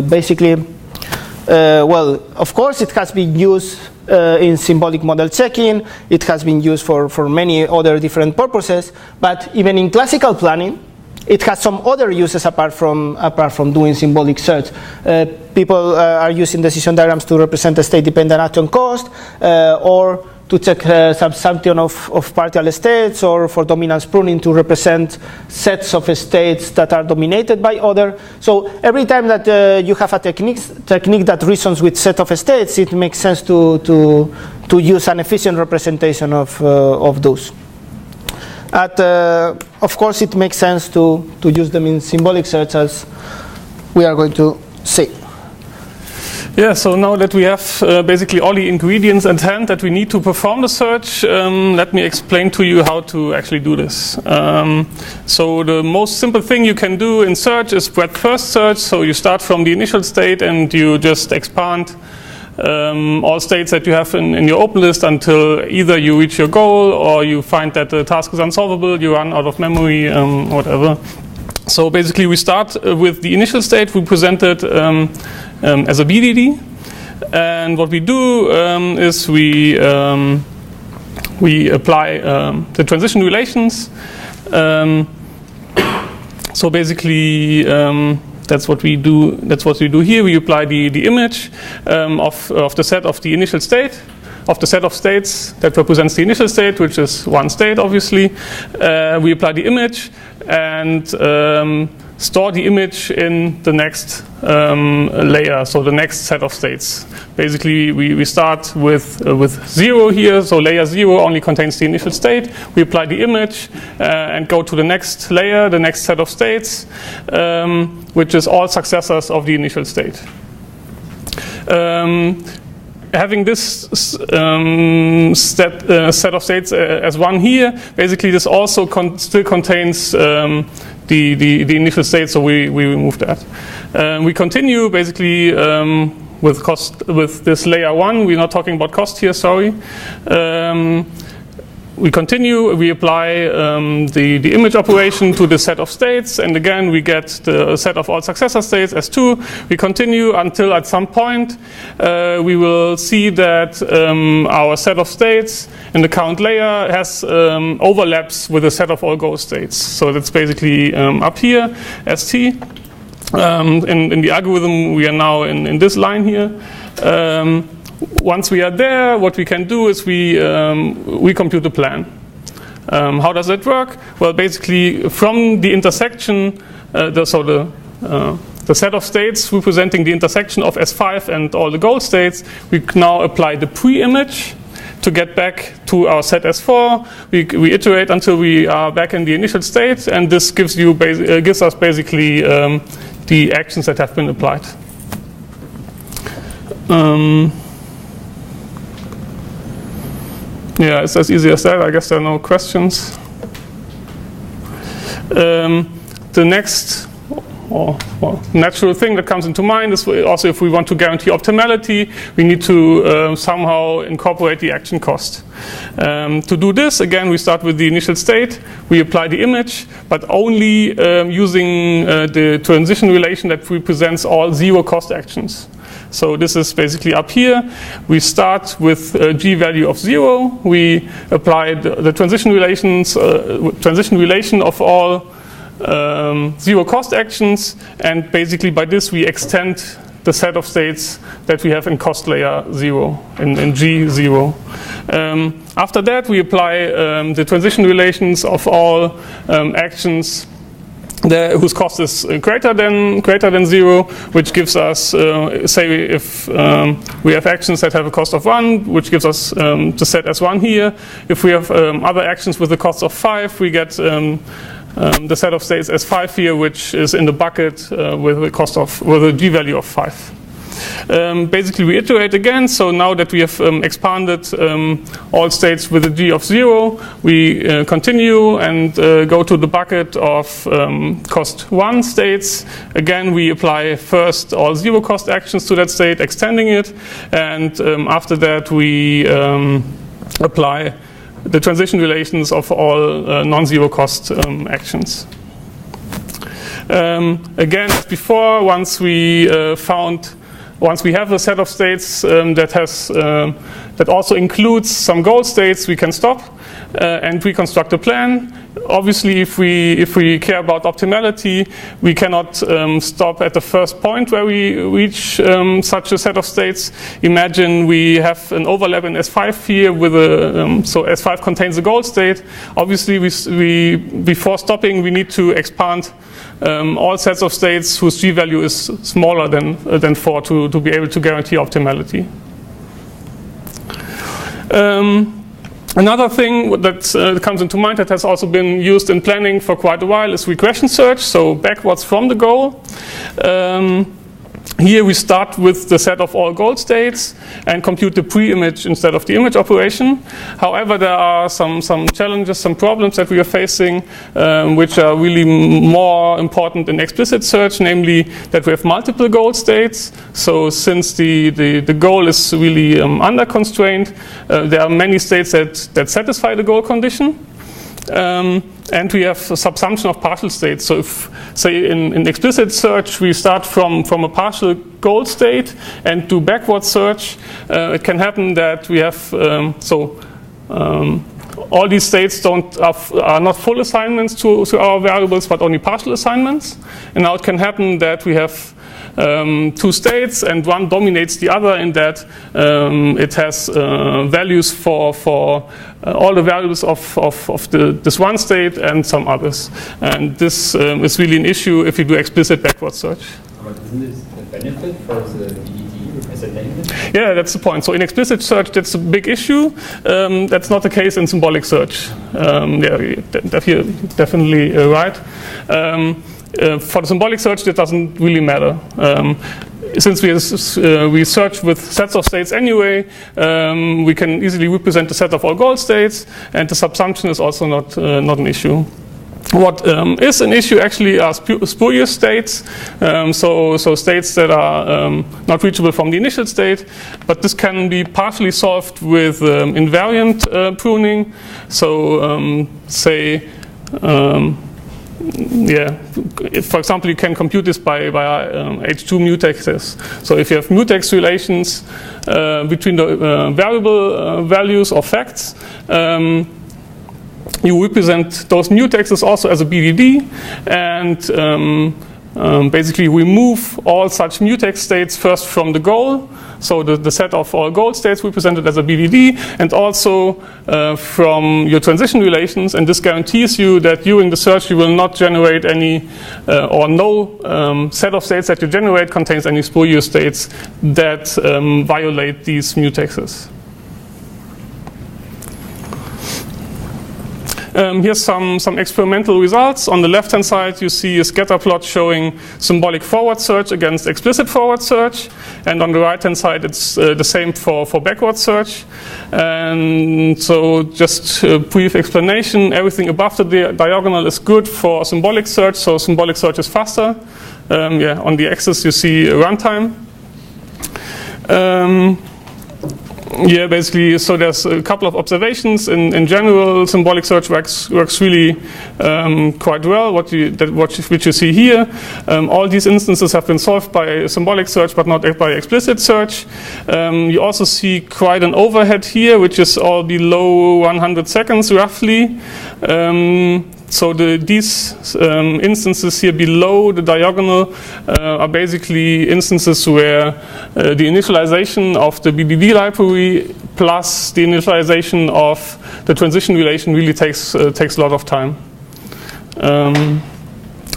Basically, well, of course it has been used in symbolic model checking, it has been used for many other different purposes, but even in classical planning, it has some other uses apart from doing symbolic search. People are using decision diagrams to represent a state-dependent action cost, or to check subsumption of partial states, or for dominance pruning to represent sets of states that are dominated by other. So every time that you have a technique that reasons with set of states, it makes sense to use an efficient representation of those. Of course, it makes sense to use them in symbolic search, as we are going to see. Yeah, so now that we have basically all the ingredients at hand that we need to perform the search, let me explain to you how to actually do this. So the most simple thing you can do in search is breadth first search. So you start from the initial state and you just expand all states that you have in your open list until either you reach your goal or you find that the task is unsolvable, you run out of memory, whatever. So basically we start with the initial state we presented as a BDD, and what we do is we apply the transition relations. So basically that's what we do. That's what we do here. We apply the image of the set of the initial state, of the set of states that represents the initial state, which is one state, obviously. We apply the image and store the image in the next layer, so the next set of states. Basically, we start with 0 here, so layer 0 only contains the initial state. We apply the image and go to the next layer, the next set of states, which is all successors of the initial state. Having this set of states as one here, basically this also still contains the initial state, so we remove that. We continue basically with this layer 1. We're not talking about cost here, sorry. We continue, we apply the image operation to the set of states, and again we get the set of all successor states as 2. We continue until at some point we will see that our set of states in the count layer has overlaps with the set of all goal states. So that's basically up here, ST. In the algorithm we are now in this line here. Once we are there, what we can do is we compute the plan. How does that work? Well, basically, from the intersection, the set of states representing the intersection of S5 and all the goal states, we now apply the pre-image to get back to our set S4. We iterate until we are back in the initial state, and this gives us basically the actions that have been applied. Yeah, it's as easy as that. I guess there are no questions. The next natural thing that comes into mind is also if we want to guarantee optimality, we need to somehow incorporate the action cost. To do this, again, we start with the initial state. We apply the image, but only using the transition relation that represents all 0 cost actions. So this is basically up here. We start with a G value of 0. We apply the transition relation of all 0 cost actions, and basically by this we extend the set of states that we have in cost layer 0, in G0. After that we apply the transition relations of all actions whose cost is greater than 0, which gives us, say, if we have actions that have a cost of 1, which gives us the set as 1 here. If we have other actions with a cost of 5, we get the set of states as 5 here, which is in the bucket with a g value of 5. Basically, we iterate again. So now that we have expanded all states with a g of 0, we continue and go to the bucket of cost 1 states. Again, we apply first all 0 cost actions to that state, extending it, and after that we apply the transition relations of all non-zero cost actions. Again, as before, once we have a set of states that also includes some goal states, we can stop and reconstruct a plan. Obviously, if we care about optimality, we cannot stop at the first point where we reach such a set of states. Imagine we have an overlap in S5 here with so S5 contains a goal state. Obviously, we before stopping, we need to expand all sets of states whose g value is smaller than 4 to be able to guarantee optimality. Another thing that comes into mind that has also been used in planning for quite a while is regression search, so backwards from the goal. Here we start with the set of all goal states and compute the pre-image instead of the image operation. However, there are some challenges, some problems that we are facing, which are really more important in explicit search, namely that we have multiple goal states. So since the goal is really under constrained, there are many states that satisfy the goal condition. And we have a subsumption of partial states. So if, say, in explicit search, we start from a partial goal state and do backward search, it can happen that we have, all these states are not full assignments to our variables, but only partial assignments. And now it can happen that we have two states, and one dominates the other in that it has values for all the variables of this one state and some others. And this is really an issue if you do explicit backward search. But isn't this a benefit for the BDD as a language? Yeah, that's the point. So in explicit search, that's a big issue. That's not the case in symbolic search. You're definitely right. For the symbolic search, that doesn't really matter. Since we search with sets of states anyway, we can easily represent the set of all goal states, and the subsumption is also not an issue. What is an issue actually are spurious states, so states that are not reachable from the initial state, but this can be partially solved with invariant pruning. So for example, you can compute this by H2 mutexes. So if you have mutex relations between the variable values or facts, you represent those mutexes also as a BDD, and basically remove all such mutex states first from the goal. So the set of all goal states represented as a BDD, and also from your transition relations. And this guarantees you that during the search you will not generate any or no set of states that you generate contains any spurious states that violate these mutexes. Here's some experimental results. On the left-hand side, you see a scatter plot showing symbolic forward search against explicit forward search. And on the right-hand side, it's the same for backward search. And so just a brief explanation. Everything above the diagonal is good for symbolic search. So symbolic search is faster. On the axis, you see runtime. Basically, so there's a couple of observations. In general, symbolic search works really quite well, which you see here. All these instances have been solved by symbolic search, but not by explicit search. You also see quite an overhead here, which is all below 100 seconds, roughly. So these instances here below the diagonal are basically instances where the initialization of the BDD library plus the initialization of the transition relation really takes a lot of time.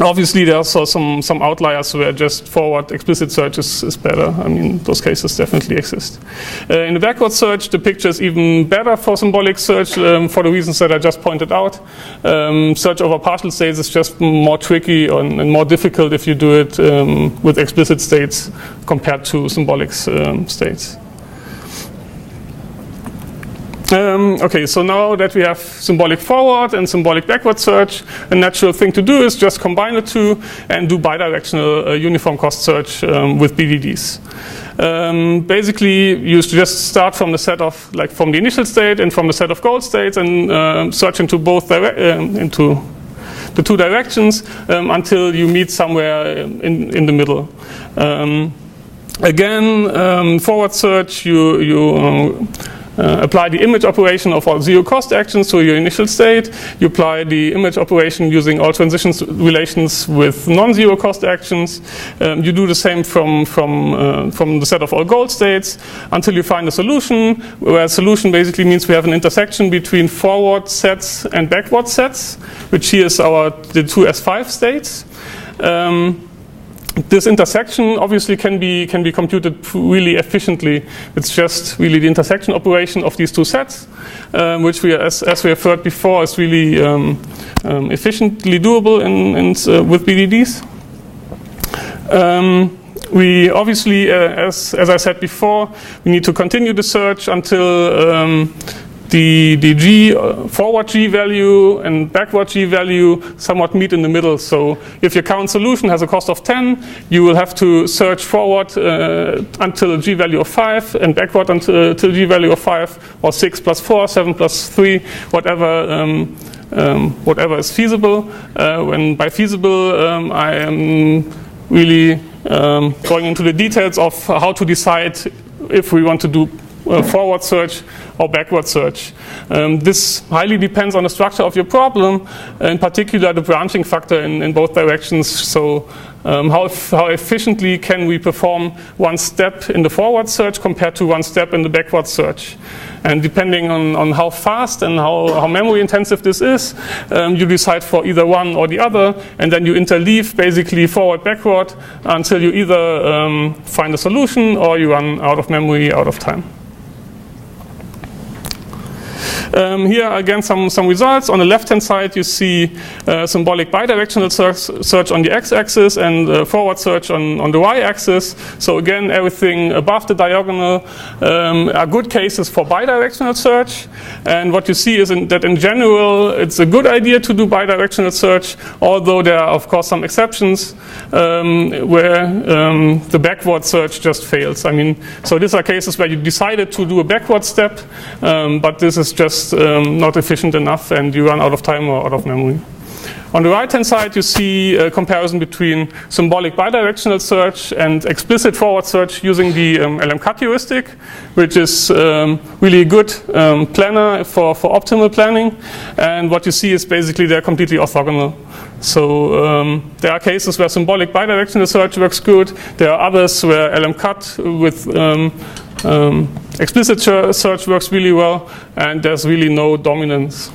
Obviously, there are also some outliers where just forward explicit search is better. I mean, those cases definitely exist. In the backward search, the picture is even better for symbolic search for the reasons that I just pointed out. Search over partial states is just more tricky and more difficult if you do it with explicit states compared to symbolic states. Okay, so now that we have symbolic forward and symbolic backward search, a natural thing to do is just combine the two and do bidirectional uniform cost search with BDDs. Basically, you just start from the set of, from the initial state and from the set of goal states and search into into the two directions until you meet somewhere in the middle. Again, forward search, you apply the image operation of all zero cost actions to your initial state. You apply the image operation using all transitions relations with non-zero cost actions. You do the same from the set of all goal states until you find a solution, where a solution basically means we have an intersection between forward sets and backward sets, which here is the two S5 states. This intersection obviously can be computed really efficiently. It's just really the intersection operation of these two sets, which we, as we have heard before, is really efficiently doable with BDDs. We obviously, as I said before, we need to continue the search until the forward G value and backward G value somewhat meet in the middle. So if your current solution has a cost of 10, you will have to search forward until G value of 5 and backward until G value of 5, or 6 plus 4, 7 plus 3, whatever is feasible. When by feasible, I am really going into the details of how to decide if we want to do forward search or backward search. This highly depends on the structure of your problem, in particular the branching factor in both directions. So how efficiently can we perform one step in the forward search compared to one step in the backward search? And depending on how fast and how memory intensive this is, you decide for either one or the other, and then you interleave basically forward backward until you either find a solution or you run out of memory, out of time. Here again some results. On the left-hand side you see symbolic bidirectional search on the x-axis and forward search on the y-axis. So again, everything above the diagonal are good cases for bidirectional search. And what you see is that in general it's a good idea to do bidirectional search, although there are of course some exceptions where the backward search just fails. I mean, so these are cases where you decided to do a backward step, but this is just not efficient enough and you run out of time or out of memory. On the right-hand side, you see a comparison between symbolic bidirectional search and explicit forward search using the LM-cut heuristic, which is really a good planner for optimal planning. And what you see is basically they're completely orthogonal. So there are cases where symbolic bidirectional search works good. There are others where LM-cut with explicit search works really well, and there's really no dominance.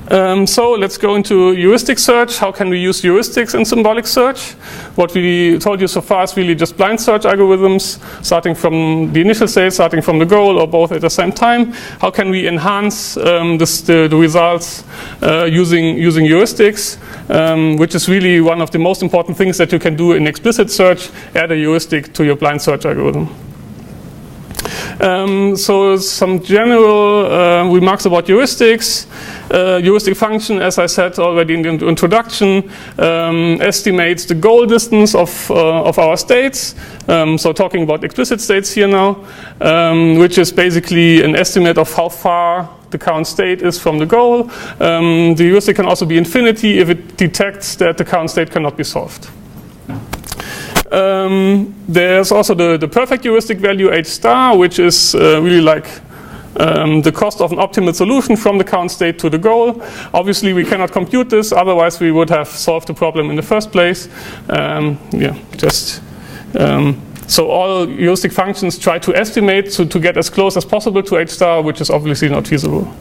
So let's go into heuristic search. How can we use heuristics in symbolic search? What we told you so far is really just blind search algorithms, starting from the initial state, starting from the goal, or both at the same time. How can we enhance the results using heuristics, which is really one of the most important things that you can do in explicit search, add a heuristic to your blind search algorithm. So some general remarks about heuristics. Heuristic function, as I said already in the introduction, estimates the goal distance of our states. So talking about explicit states here now, which is basically an estimate of how far the current state is from the goal. The heuristic can also be infinity if it detects that the current state cannot be solved. There's also the perfect heuristic value H star, which is really like the cost of an optimal solution from the current state to the goal. Obviously we cannot compute this, otherwise we would have solved the problem in the first place. So all heuristic functions try to estimate to get as close as possible to H star, which is obviously not feasible.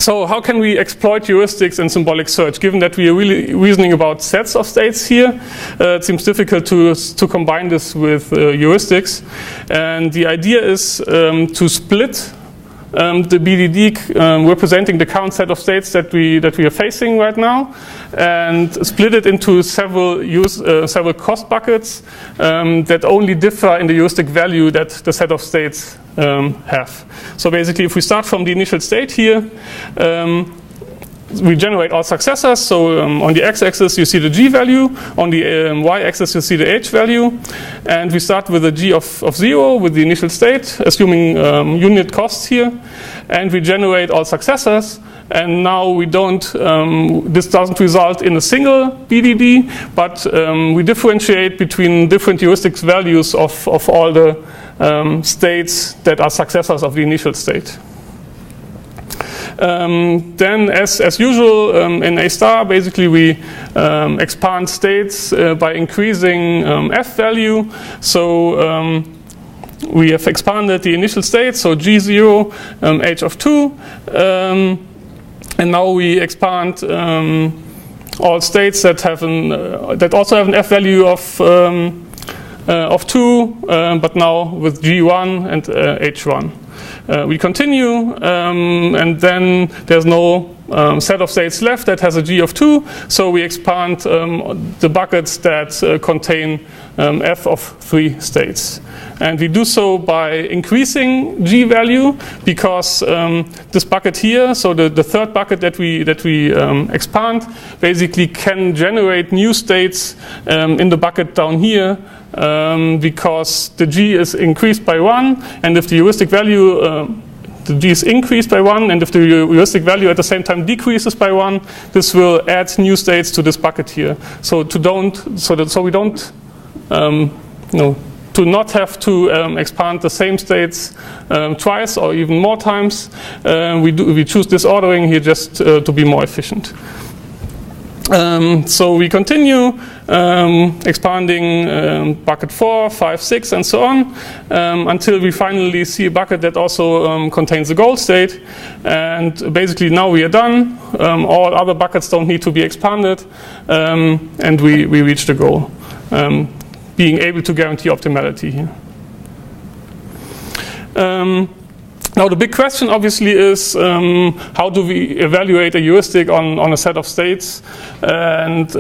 So how can we exploit heuristics in symbolic search? Given that we are really reasoning about sets of states here, it seems difficult to combine this with heuristics. And the idea is to split the BDD representing the current set of states that we are facing right now, and split it into several cost buckets that only differ in the heuristic value that the set of states have. So basically, if we start from the initial state here, we generate all successors. So on the x-axis you see the g value, on the y-axis you see the h value, and we start with a g of 0 with the initial state, assuming unit costs here, and we generate all successors. And now we don't, this doesn't result in a single BDD, but we differentiate between different heuristics values of all the states that are successors of the initial state. Then, as usual, in A star, basically we expand states by increasing f value. So we have expanded the initial state, so g0, h of 2, and now we expand all states that have that also have an f value of 2, but now with g1 and h1. We continue, and then there's no set of states left that has a g of 2, so we expand the buckets that contain f of 3 states. And we do so by increasing g value, because this bucket here, so the third bucket that we expand, basically can generate new states in the bucket down here, because the g is increased by 1, and if the heuristic value the g is increased by 1, and if the heuristic value at the same time decreases by 1, this will add new states to this bucket here. So we don't to not have to expand the same states twice or even more times, we choose this ordering here just to be more efficient. So we continue expanding bucket 4, 5, 6, and so on, until we finally see a bucket that also contains a goal state. And basically now we are done. All other buckets don't need to be expanded, and we reach the goal, being able to guarantee optimality here. Now the big question obviously is how do we evaluate a heuristic on a set of states, and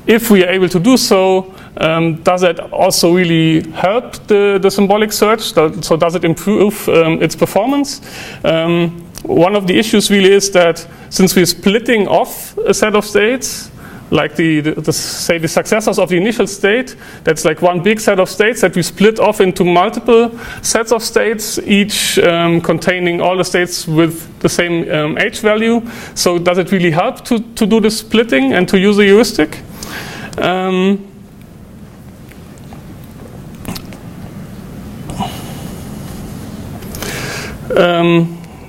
if we are able to do so, does that also really help the symbolic search? So does it improve its performance? One of the issues really is that since we're splitting off a set of states, like say the successors of the initial state, that's like one big set of states that we split off into multiple sets of states, each containing all the states with the same h value. So does it really help to do this splitting and to use a heuristic?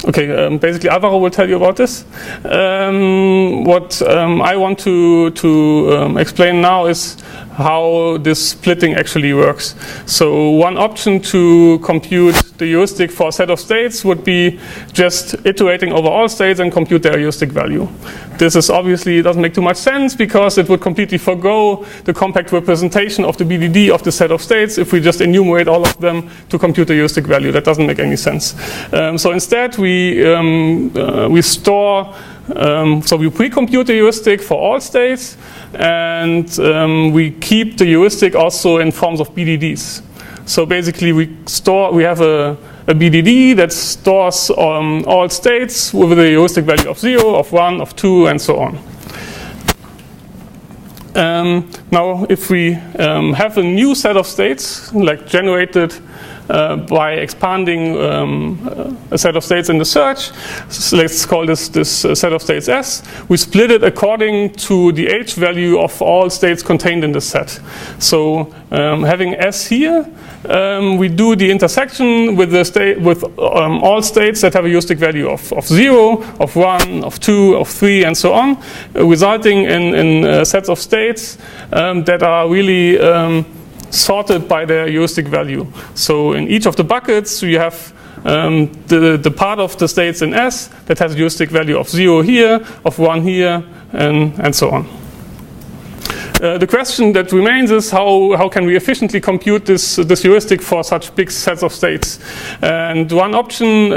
Okay, basically Álvaro will tell you about this. What I want to explain now is how this splitting actually works. So one option to compute the heuristic for a set of states would be just iterating over all states and compute their heuristic value. This is obviously doesn't make too much sense, because it would completely forgo the compact representation of the BDD of the set of states if we just enumerate all of them to compute the heuristic value. That doesn't make any sense. So instead we store, so we pre-compute the heuristic for all states, and we keep the heuristic also in forms of BDDs. So basically we have a BDD that stores all states with a heuristic value of 0, of 1, of 2, and so on. Now if we have a new set of states, like generated by expanding a set of states in the search, so let's call this set of states S, we split it according to the h value of all states contained in the set. So having S here, we do the intersection with all states that have a heuristic value of 0, of 1, of 2, of 3, and so on, resulting in sets of states that are really sorted by their heuristic value. So in each of the buckets we have the part of the states in S that has a heuristic value of 0 here, of 1 here, and so on. The question that remains is how can we efficiently compute this heuristic for such big sets of states? And one option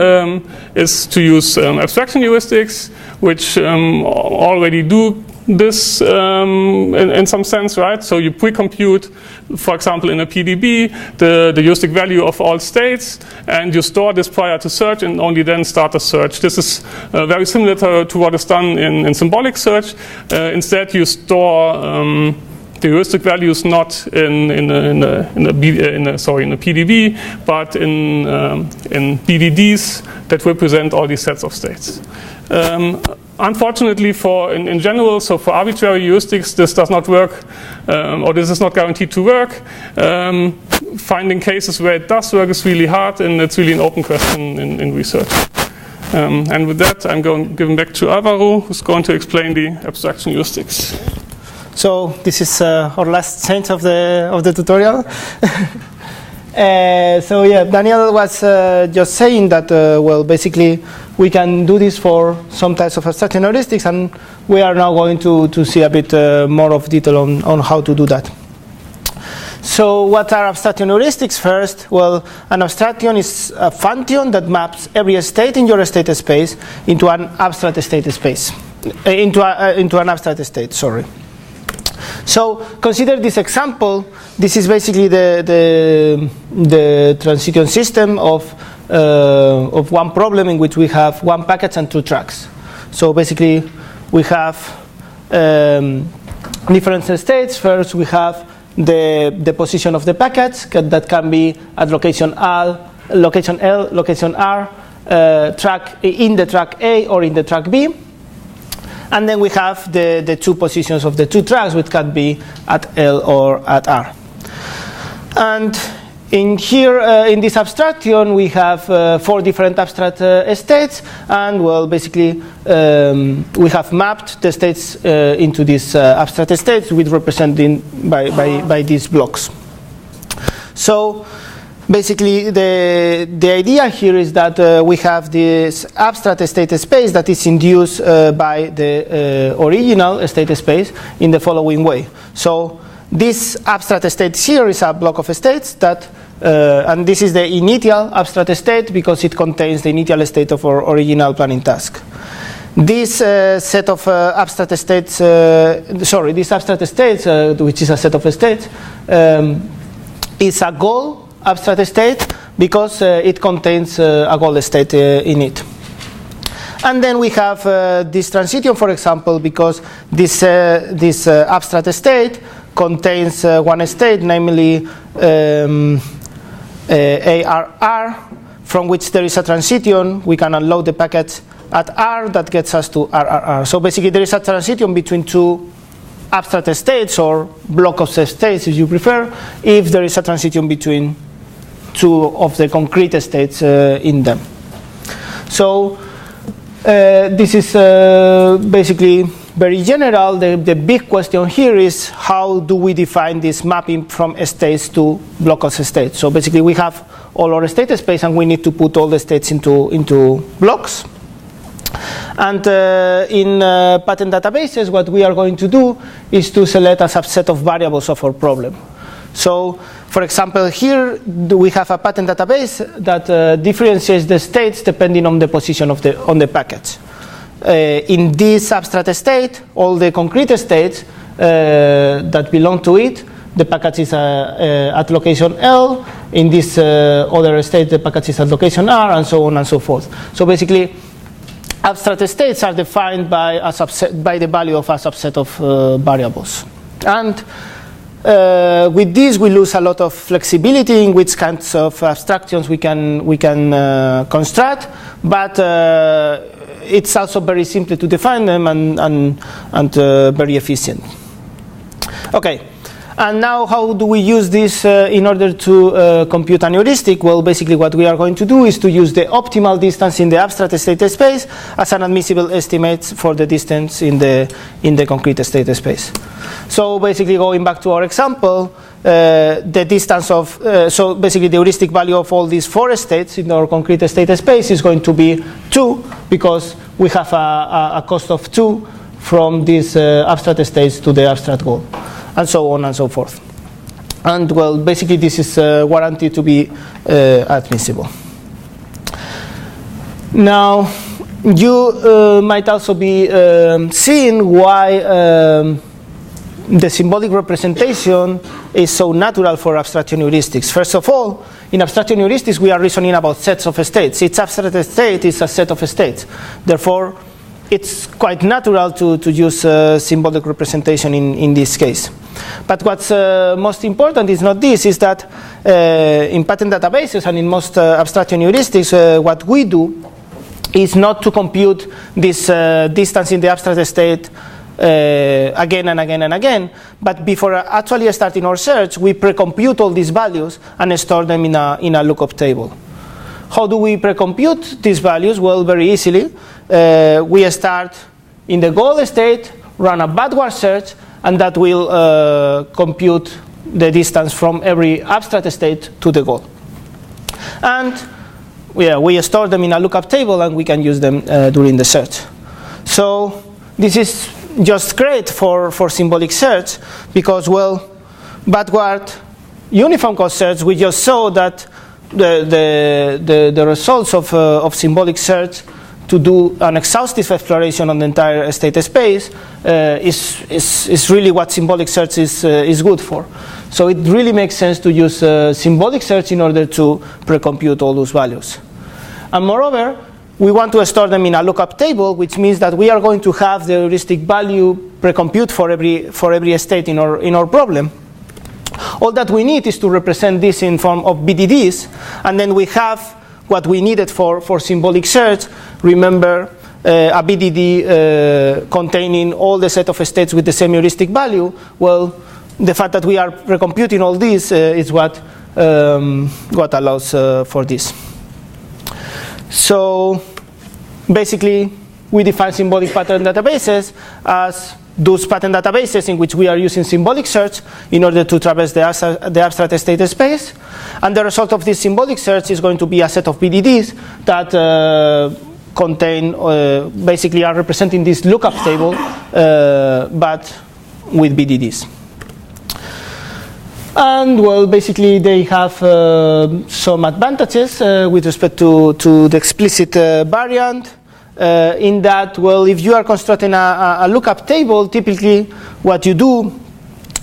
is to use abstraction heuristics, which already do this in some sense, right? So you pre-compute, for example, in a PDB, the heuristic value of all states, and you store this prior to search and only then start a search. This is very similar to what is done in symbolic search. Instead, you store the heuristic values not in a PDB, but in BDDs that represent all these sets of states. Unfortunately, in general, so for arbitrary heuristics, this does not work, or this is not guaranteed to work. Finding cases where it does work is really hard, and it's really an open question in research. And with that, I'm giving back to Álvaro, who's going to explain the abstraction heuristics. So this is our last change of the tutorial. So yeah, Daniel was just saying that well, basically we can do this for some types of abstraction heuristics, and we are now going to see a bit more of detail on how to do that. So what are abstraction heuristics first? Well, an abstraction is a function that maps every state in your state space into an abstract state space, into an abstract state, sorry. So consider this example. This is basically the transition system of one problem in which we have one package and two tracks. So basically we have different states. First we have the position of the package that can be at location L, location R, track in the track A or in the track B. And then we have the two positions of the two tracks, which can be at L or at R. And in here, in this abstraction, we have 4 different abstract states, and well, basically, we have mapped the states into these abstract states, with represented by these blocks. So basically, the idea here is that we have this abstract state space that is induced by the original state space in the following way. So this abstract state here is a block of states that, and this is the initial abstract state because it contains the initial state of our original planning task. This set of abstract states, this abstract states, which is a set of states, is a goal abstract state because it contains a goal state in it. And then we have this transition, for example, because this abstract state contains one state, namely ARR, from which there is a transition. We can unload the package at R that gets us to RRR. So basically there is a transition between two abstract states or block of states, if you prefer, if there is a transition between two of the concrete states in them. So this is basically very general. The big question here is how do we define this mapping from states to block of states. So basically we have all our state space and we need to put all the states into blocks. And in pattern databases, what we are going to do is to select a subset of variables of our problem. So, for example, here we have a pattern database that differentiates the states depending on the position of on the package. In this abstract state, all the concrete states that belong to it, the package is at location L. In this other state, the package is at location R, and so on and so forth. So basically, abstract states are defined by a subset, by the value of a subset of variables. And with this, we lose a lot of flexibility in which kinds of abstractions we can construct, but it's also very simple to define them and very efficient. Okay, And now how do we use this in order to compute an heuristic? Well, basically what we are going to do is to use the optimal distance in the abstract state space as an admissible estimate for the distance in the concrete state space. So basically going back to our example, the distance of, so basically the heuristic value of all these 4 states in our concrete state space is going to be 2, because we have a cost of 2 from these abstract states to the abstract goal, and so on and so forth. And well, basically this is guaranteed to be admissible. Now, you might also be seeing why the symbolic representation is so natural for abstraction heuristics. First of all, in abstraction heuristics we are reasoning about sets of states. Each abstract state is a set of states. Therefore, it's quite natural to use symbolic representation in this case. But what's most important is not this, is that in pattern databases and in most abstraction heuristics, what we do is not to compute this distance in the abstract state again and again and again, but before actually starting our search, we pre-compute all these values and store them in a lookup table. How do we pre-compute these values? Well, very easily. We start in the goal state, run a backward search, and that will compute the distance from every abstract state to the goal. And we store them in a lookup table, and we can use them during the search. So this is just great for symbolic search, because, well, backward uniform cost search, we just saw that the results of symbolic search to do an exhaustive exploration on the entire state space is really what symbolic search is good for. So it really makes sense to use symbolic search in order to pre-compute all those values. And moreover, we want to store them in a lookup table, which means that we are going to have the heuristic value pre-compute for every state in our problem. All that we need is to represent this in form of BDDs, and then we have what we needed for symbolic search. Remember, a BDD containing all the set of states with the same heuristic value. Well, the fact that we are pre-computing all this is what allows for this. So basically, we define symbolic pattern databases as those pattern databases in which we are using symbolic search in order to traverse the abstract state space. And the result of this symbolic search is going to be a set of BDDs that contain, basically are representing this lookup table, but with BDDs. And well, basically they have some advantages with respect to the explicit variant. In that, well, if you are constructing a lookup table, typically what you do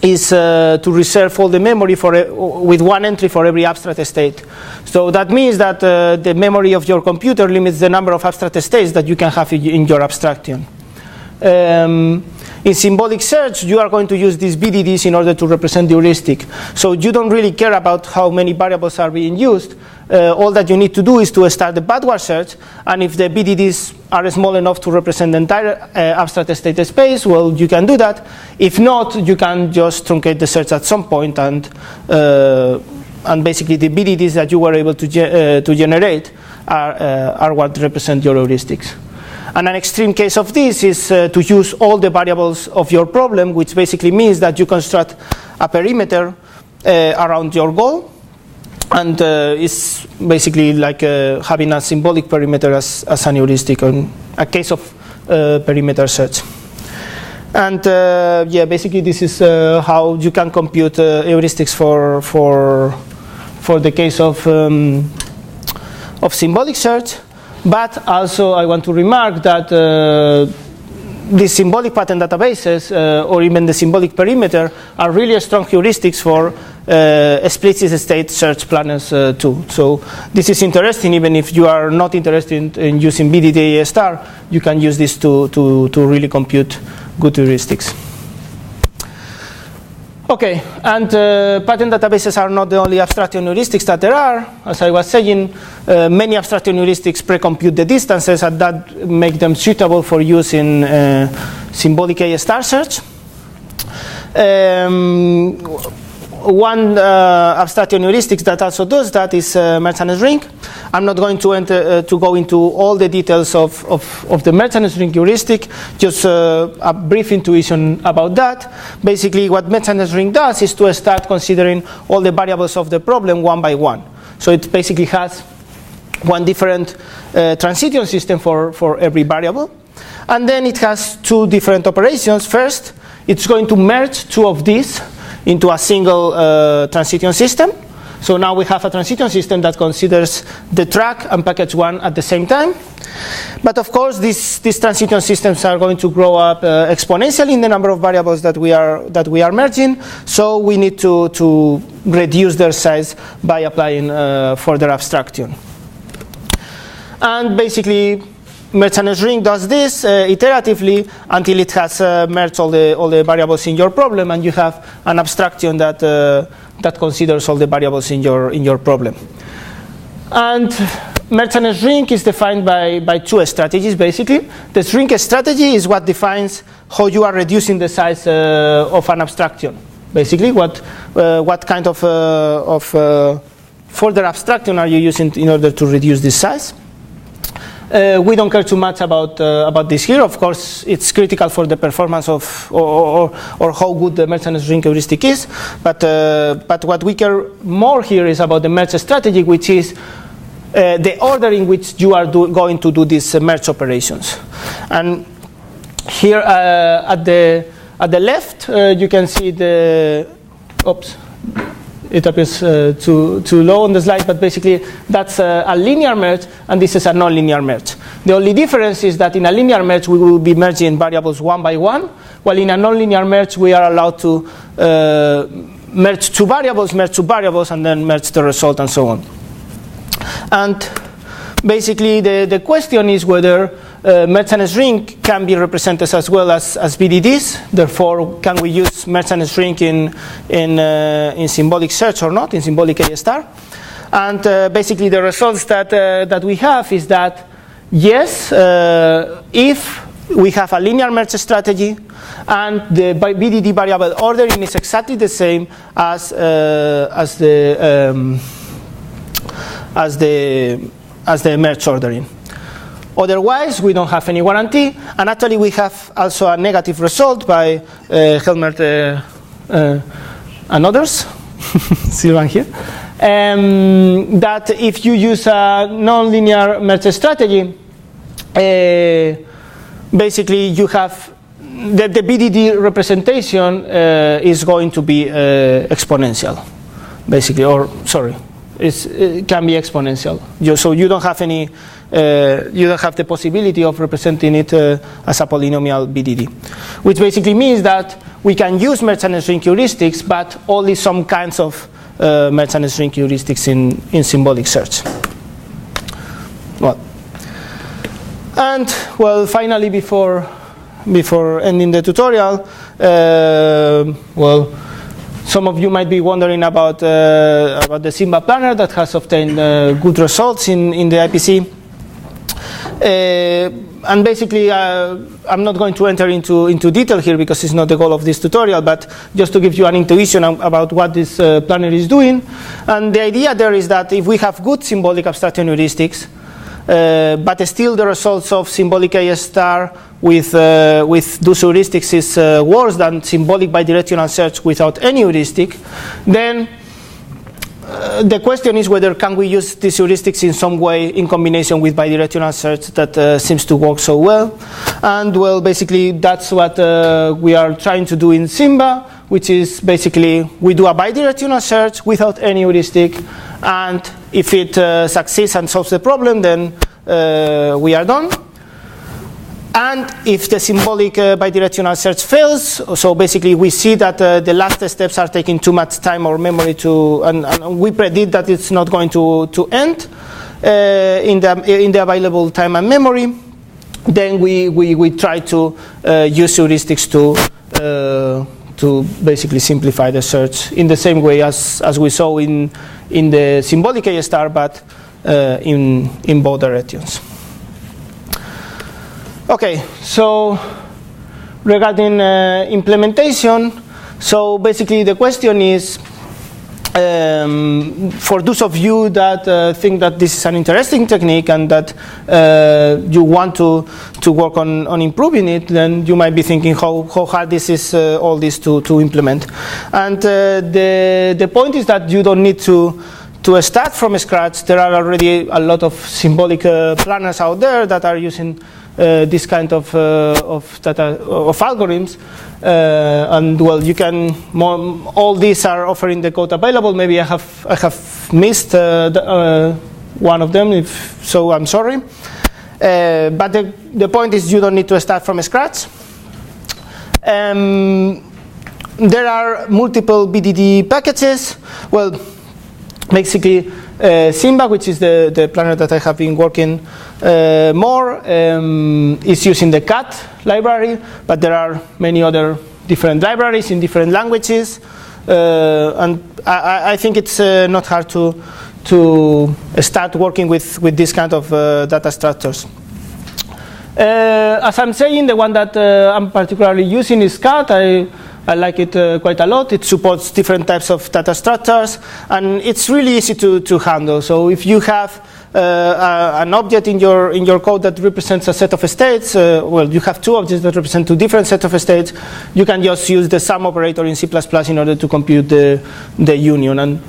is to reserve all the memory with one entry for every abstract state. So that means that the memory of your computer limits the number of abstract states that you can have in your abstraction. In symbolic search, you are going to use these BDDs in order to represent the heuristic. So you don't really care about how many variables are being used. All that you need to do is to start the backward search, and if the BDDs are small enough to represent the entire abstract state space, well, you can do that. If not, you can just truncate the search at some point, and basically the BDDs that you were able to generate are what represent your heuristics. And an extreme case of this is to use all the variables of your problem, which basically means that you construct a perimeter around your goal, and it's basically like having a symbolic perimeter as an heuristic, on a case of perimeter search. And yeah, basically this is how you can compute heuristics for the case of symbolic search. But also I want to remark that the symbolic pattern databases or even the symbolic perimeter are really strong heuristics for explicit state search planners too. So this is interesting. Even if you are not interested in using BDD star, you can use this to really compute good heuristics. Okay, and pattern databases are not the only abstraction heuristics that there are. As I was saying, many abstraction heuristics pre-compute the distances, and that make them suitable for use in symbolic A star search. One abstraction heuristics that also does that is Merchant's ring. I'm not going to go into all the details of the Merchant's ring heuristic, just a brief intuition about that. Basically, what Merchant's ring does is to start considering all the variables of the problem one by one. So it basically has one different transition system for every variable. And then it has two different operations. First, it's going to merge two of these into a single transition system. So now we have a transition system that considers the track and package one at the same time. But of course, these transition systems are going to grow up exponentially in the number of variables that we are merging. So we need to reduce their size by applying further abstraction. And basically, Merchant's ring does this iteratively until it has merged all the variables in your problem, and you have an abstraction that considers all the variables in your problem. And Merchant's ring is defined by two strategies, basically. The shrink strategy is what defines how you are reducing the size of an abstraction. Basically, what kind of further abstraction are you using in order to reduce this size? We don't care too much about this here. Of course, it's critical for the performance of or how good the Merchant's ring heuristic is. But what we care more here is about the merge strategy, which is the order in which you are going to do these merge operations. And here at the left, you can see the oops. It appears too low on the slide, but basically that's a linear merge, and this is a non-linear merge. The only difference is that in a linear merge, we will be merging variables one by one, while in a non-linear merge, we are allowed to merge two variables, and then merge the result, and so on. And basically, the question is whether Merchant's ring can be represented as well as BDDs. Therefore, can we use Merchant's ring in symbolic search or not, in symbolic A star? And basically, the results that we have is that yes, if we have a linear merge strategy and the BDD variable ordering is exactly the same as the merge ordering. Otherwise, we don't have any guarantee, and actually we have also a negative result by Helmert and others, Silvan here, that if you use a non-linear merge strategy, basically you have the BDD representation is going to be exponential, basically, or sorry. It can be exponential. So you don't have any, you don't have the possibility of representing it as a polynomial BDD, which basically means that we can use Merchant's ring heuristics, but only some kinds of Merchant's ring heuristics in symbolic search. Well, and well, finally, before ending the tutorial, well. Some of you might be wondering about the Simba planner that has obtained good results in the IPC. And basically, I'm not going to enter into detail here because it's not the goal of this tutorial, but just to give you an intuition about what this planner is doing. And the idea there is that if we have good symbolic abstraction heuristics, but still the results of symbolic A star with those heuristics is worse than symbolic bidirectional search without any heuristic, then the question is whether can we use these heuristics in some way in combination with bidirectional search that seems to work so well. And well, basically that's what we are trying to do in Simba, which is basically we do a bidirectional search without any heuristic, and if it succeeds and solves the problem, then we are done. And if the symbolic bidirectional search fails, so basically we see that the last steps are taking too much time or memory and we predict that it's not going to end in the available time and memory, then we try to use heuristics to basically simplify the search in the same way as we saw in the symbolic A star, but in both directions. Okay, so regarding implementation, So basically the question is, for those of you that think that this is an interesting technique and that you want to work on improving it, then you might be thinking how hard this is, all this to implement. And the point is that you don't need to start from scratch. There are already a lot of symbolic planners out there that are using this kind of algorithms. And well, you can all these are offering the code available. Maybe I have missed one of them, so I'm sorry. But the point is you don't need to start from scratch. There are multiple BDD packages. Well, basically Symbolic, which is the planner that I have been working more, is using the cat library, but there are many other different libraries in different languages, and I think it's not hard to start working with this kind of data structures. As I'm saying, the one that I'm particularly using is cat. I like it quite a lot. It supports different types of data structures, and it's really easy to handle. So if you have an object in your code that represents a set of states, well, you have two objects that represent two different sets of states, you can just use the sum operator in C++ in order to compute the union, and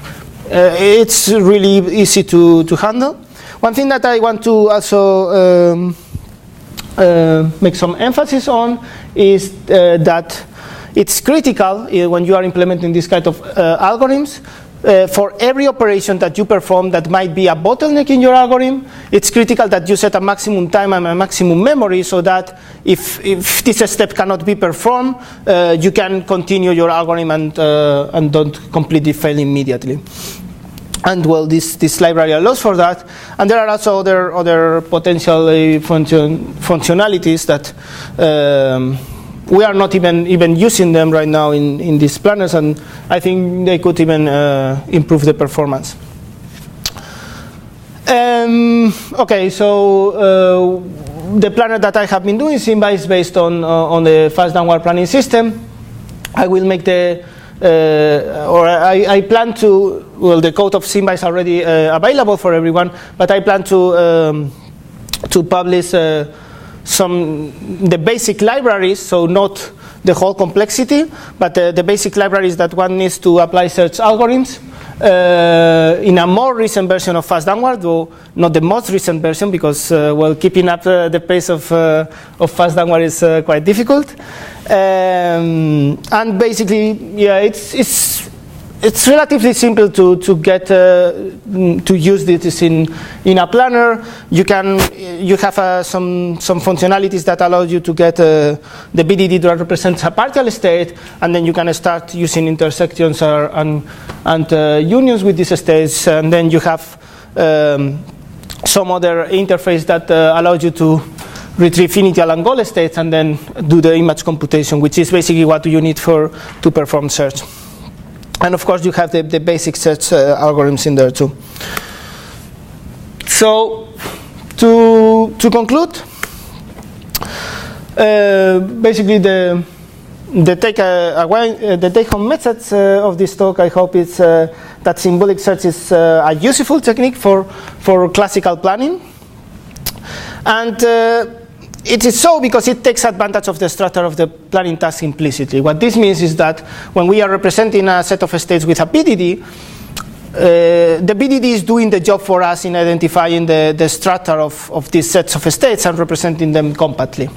it's really easy to handle. One thing that I want to also make some emphasis on is that it's critical when you are implementing this kind of algorithms. For every operation that you perform that might be a bottleneck in your algorithm, it's critical that you set a maximum time and a maximum memory so that if this step cannot be performed, you can continue your algorithm and don't completely fail immediately. And well, this library allows for that. And there are also other potential functionalities that we are not even using them right now in these planners, and I think they could even improve the performance. Okay, so the planner that I have been doing, Symbolic, is based on the fast downward planning system. I will make I plan to, well, the code of Symbolic is already available for everyone, but I plan to publish the basic libraries, so not the whole complexity, but the basic libraries that one needs to apply search algorithms in a more recent version of fast downward, though not the most recent version, because well, keeping up the pace of fast downward is quite difficult. And basically, yeah, it's relatively simple to get to use this in a planner. You have some functionalities that allow you to get the BDD that represents a partial state, and then you can start using intersections and unions with these states, and then you have some other interface that allows you to retrieve initial and goal states and then do the image computation, which is basically what you need to perform search. And of course, you have the basic search algorithms in there too. So, to conclude, basically the take-home message of this talk, I hope, is that symbolic search is a useful technique for classical planning, and it is so because it takes advantage of the structure of the planning task implicitly. What this means is that when we are representing a set of states with a BDD, the BDD is doing the job for us in identifying the structure of these sets of states and representing them compactly.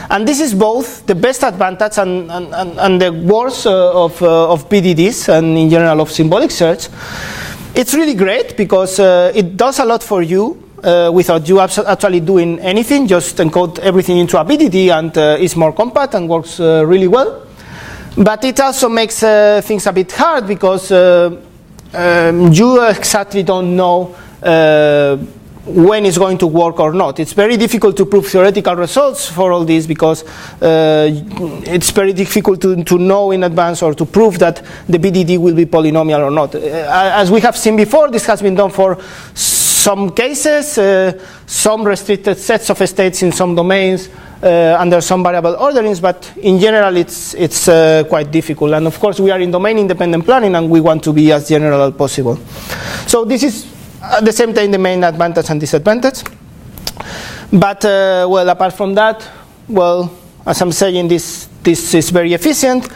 And this is both the best advantage and the worst of BDDs and in general of symbolic search. It's really great because it does a lot for you without you actually doing anything. Just encode everything into a BDD and it's more compact and works really well. But it also makes things a bit hard because you exactly don't know when it's going to work or not. It's very difficult to prove theoretical results for all this because it's very difficult to know in advance or to prove that the BDD will be polynomial or not. As we have seen before, this has been done for some cases, some restricted sets of states in some domains, under some variable orderings, but in general it's quite difficult. And of course we are in domain-independent planning and we want to be as general as possible. So this is at the same time the main advantage and disadvantage. But well, apart from that, well, as I'm saying, this is very efficient.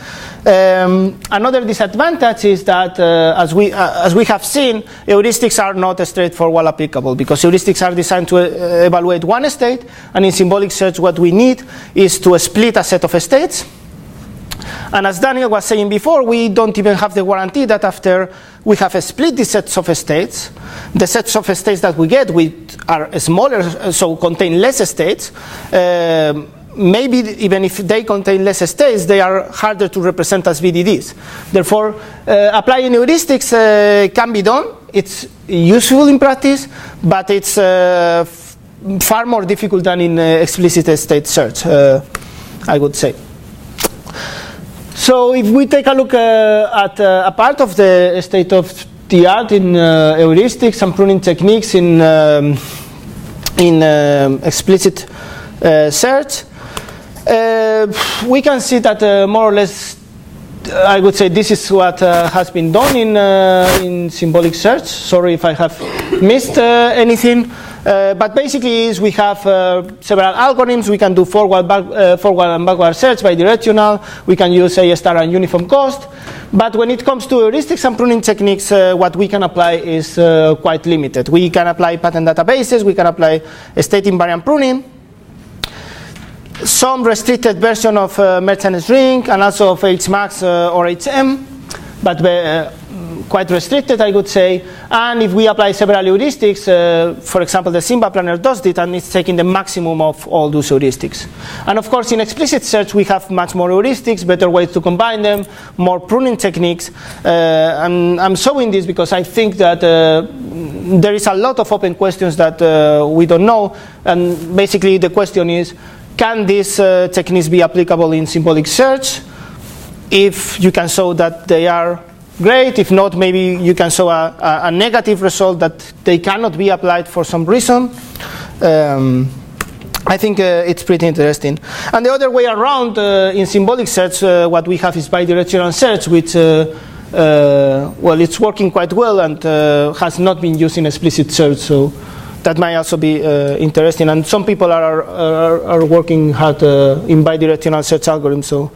Another disadvantage is that, as we have seen, heuristics are not straightforward applicable, because heuristics are designed to evaluate one state, and in symbolic search what we need is to split a set of states. And as Daniel was saying before, we don't even have the guarantee that after we have split the sets of states, the sets of states that we get are smaller, so contain less states. Maybe even if they contain less states, they are harder to represent as BDDs. Therefore, applying heuristics can be done. It's useful in practice, but it's far more difficult than in explicit state search, I would say. So if we take a look at a part of the state of the art in heuristics and pruning techniques in explicit search, we can see that more or less, I would say this is what has been done in symbolic search. Sorry if I have missed anything. But basically is we have several algorithms. We can do forward and backward search bidirectional. We can use A star and uniform cost. But when it comes to heuristics and pruning techniques, what we can apply is quite limited. We can apply pattern databases. We can apply state invariant pruning. Some restricted version of merchant string, and also of Hmax or HM, but quite restricted, I would say. And if we apply several heuristics, for example, the Simba planner does it, and it's taking the maximum of all those heuristics. And of course, in explicit search, we have much more heuristics, better ways to combine them, more pruning techniques. And I'm showing this because I think that there is a lot of open questions that we don't know. And basically, the question is, can these techniques be applicable in symbolic search? If you can show that they are, great. If not, maybe you can show a negative result that they cannot be applied for some reason. I think it's pretty interesting. And the other way around, in symbolic search, what we have is bidirectional search, which, well, it's working quite well and has not been used in explicit search. So that might also be interesting. And some people are working hard in bidirectional search algorithms, so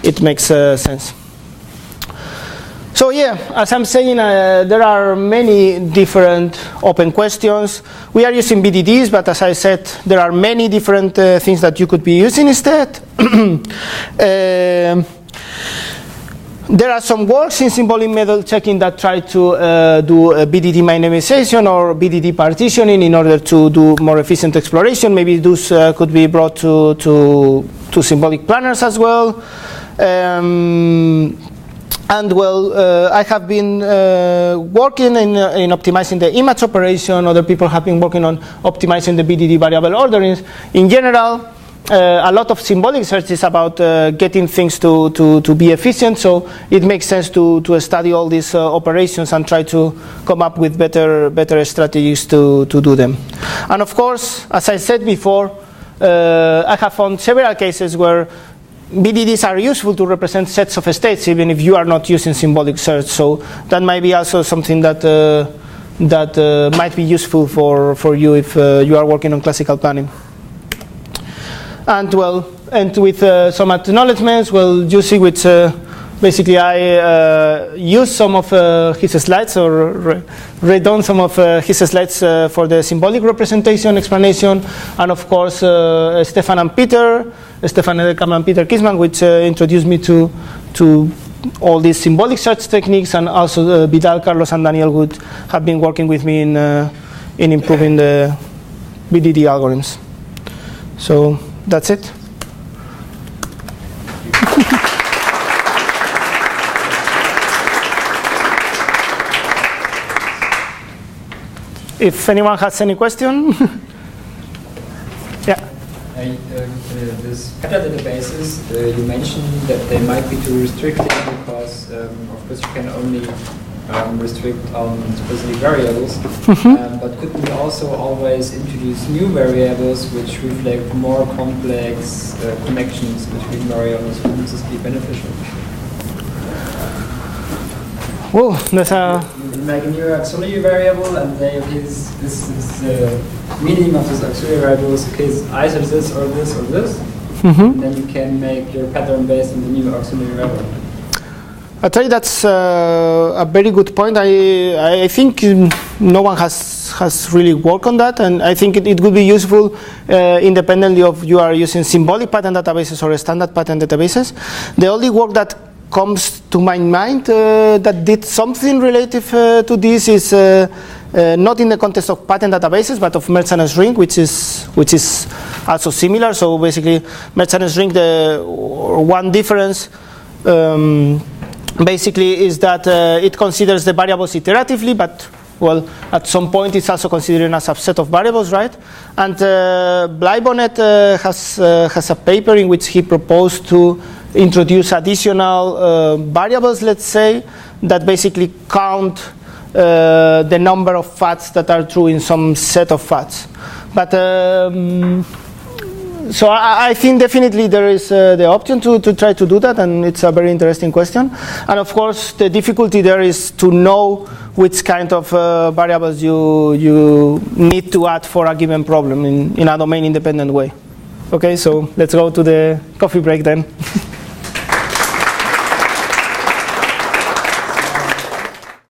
it makes sense. So yeah, as I'm saying, there are many different open questions. We are using BDDs, but as I said, there are many different things that you could be using instead. There are some works in symbolic method checking that try to do a BDD minimization or BDD partitioning in order to do more efficient exploration. Maybe those could be brought to symbolic planners as well. And well, I have been working in optimizing the image operation. Other people have been working on optimizing the BDD variable orderings. In general, a lot of symbolic search is about getting things to be efficient. So it makes sense to study all these operations and try to come up with better strategies to do them. And of course, as I said before, I have found several cases where BDDs are useful to represent sets of states, even if you are not using symbolic search. So that might be also something that might be useful for you if you are working on classical planning. And well, and with some acknowledgements, well, you see which basically I used some of his slides or read on some of his slides for the symbolic representation explanation, and of course Stefan and Peter Kisman, which introduced me to all these symbolic search techniques, and also Vidal, Carlos, and Daniel would have been working with me in improving the BDD algorithms. So that's it. If anyone has any question. Yeah. This pattern databases, you mentioned that they might be too restrictive because, of course, you can only restrict on specific variables, but could we also always introduce new variables which reflect more complex connections between variables? Would this be beneficial? Well, there's a... Like a new auxiliary variable, and this is the meaning of this auxiliary variable is okay, it's either this or this or this. And then you can make your pattern based on the new auxiliary variable. I'll tell you that's a very good point. I think no one has really worked on that, and I think it would be useful independently of you are using symbolic pattern databases or standard pattern databases. The only work that comes to my mind that did something relative to this is not in the context of pattern databases, but of merge and string, which is also similar. So basically, merge and string, the one difference basically is that it considers the variables iteratively, but well, at some point it's also considering a subset of variables, right? And Blybonet has a paper in which he proposed to introduce additional variables, let's say, that basically count the number of fats that are true in some set of fats. But so I think definitely there is the option to try to do that, and it's a very interesting question. And of course, the difficulty there is to know which kind of variables you need to add for a given problem in a domain-independent way. Okay, so let's go to the coffee break then.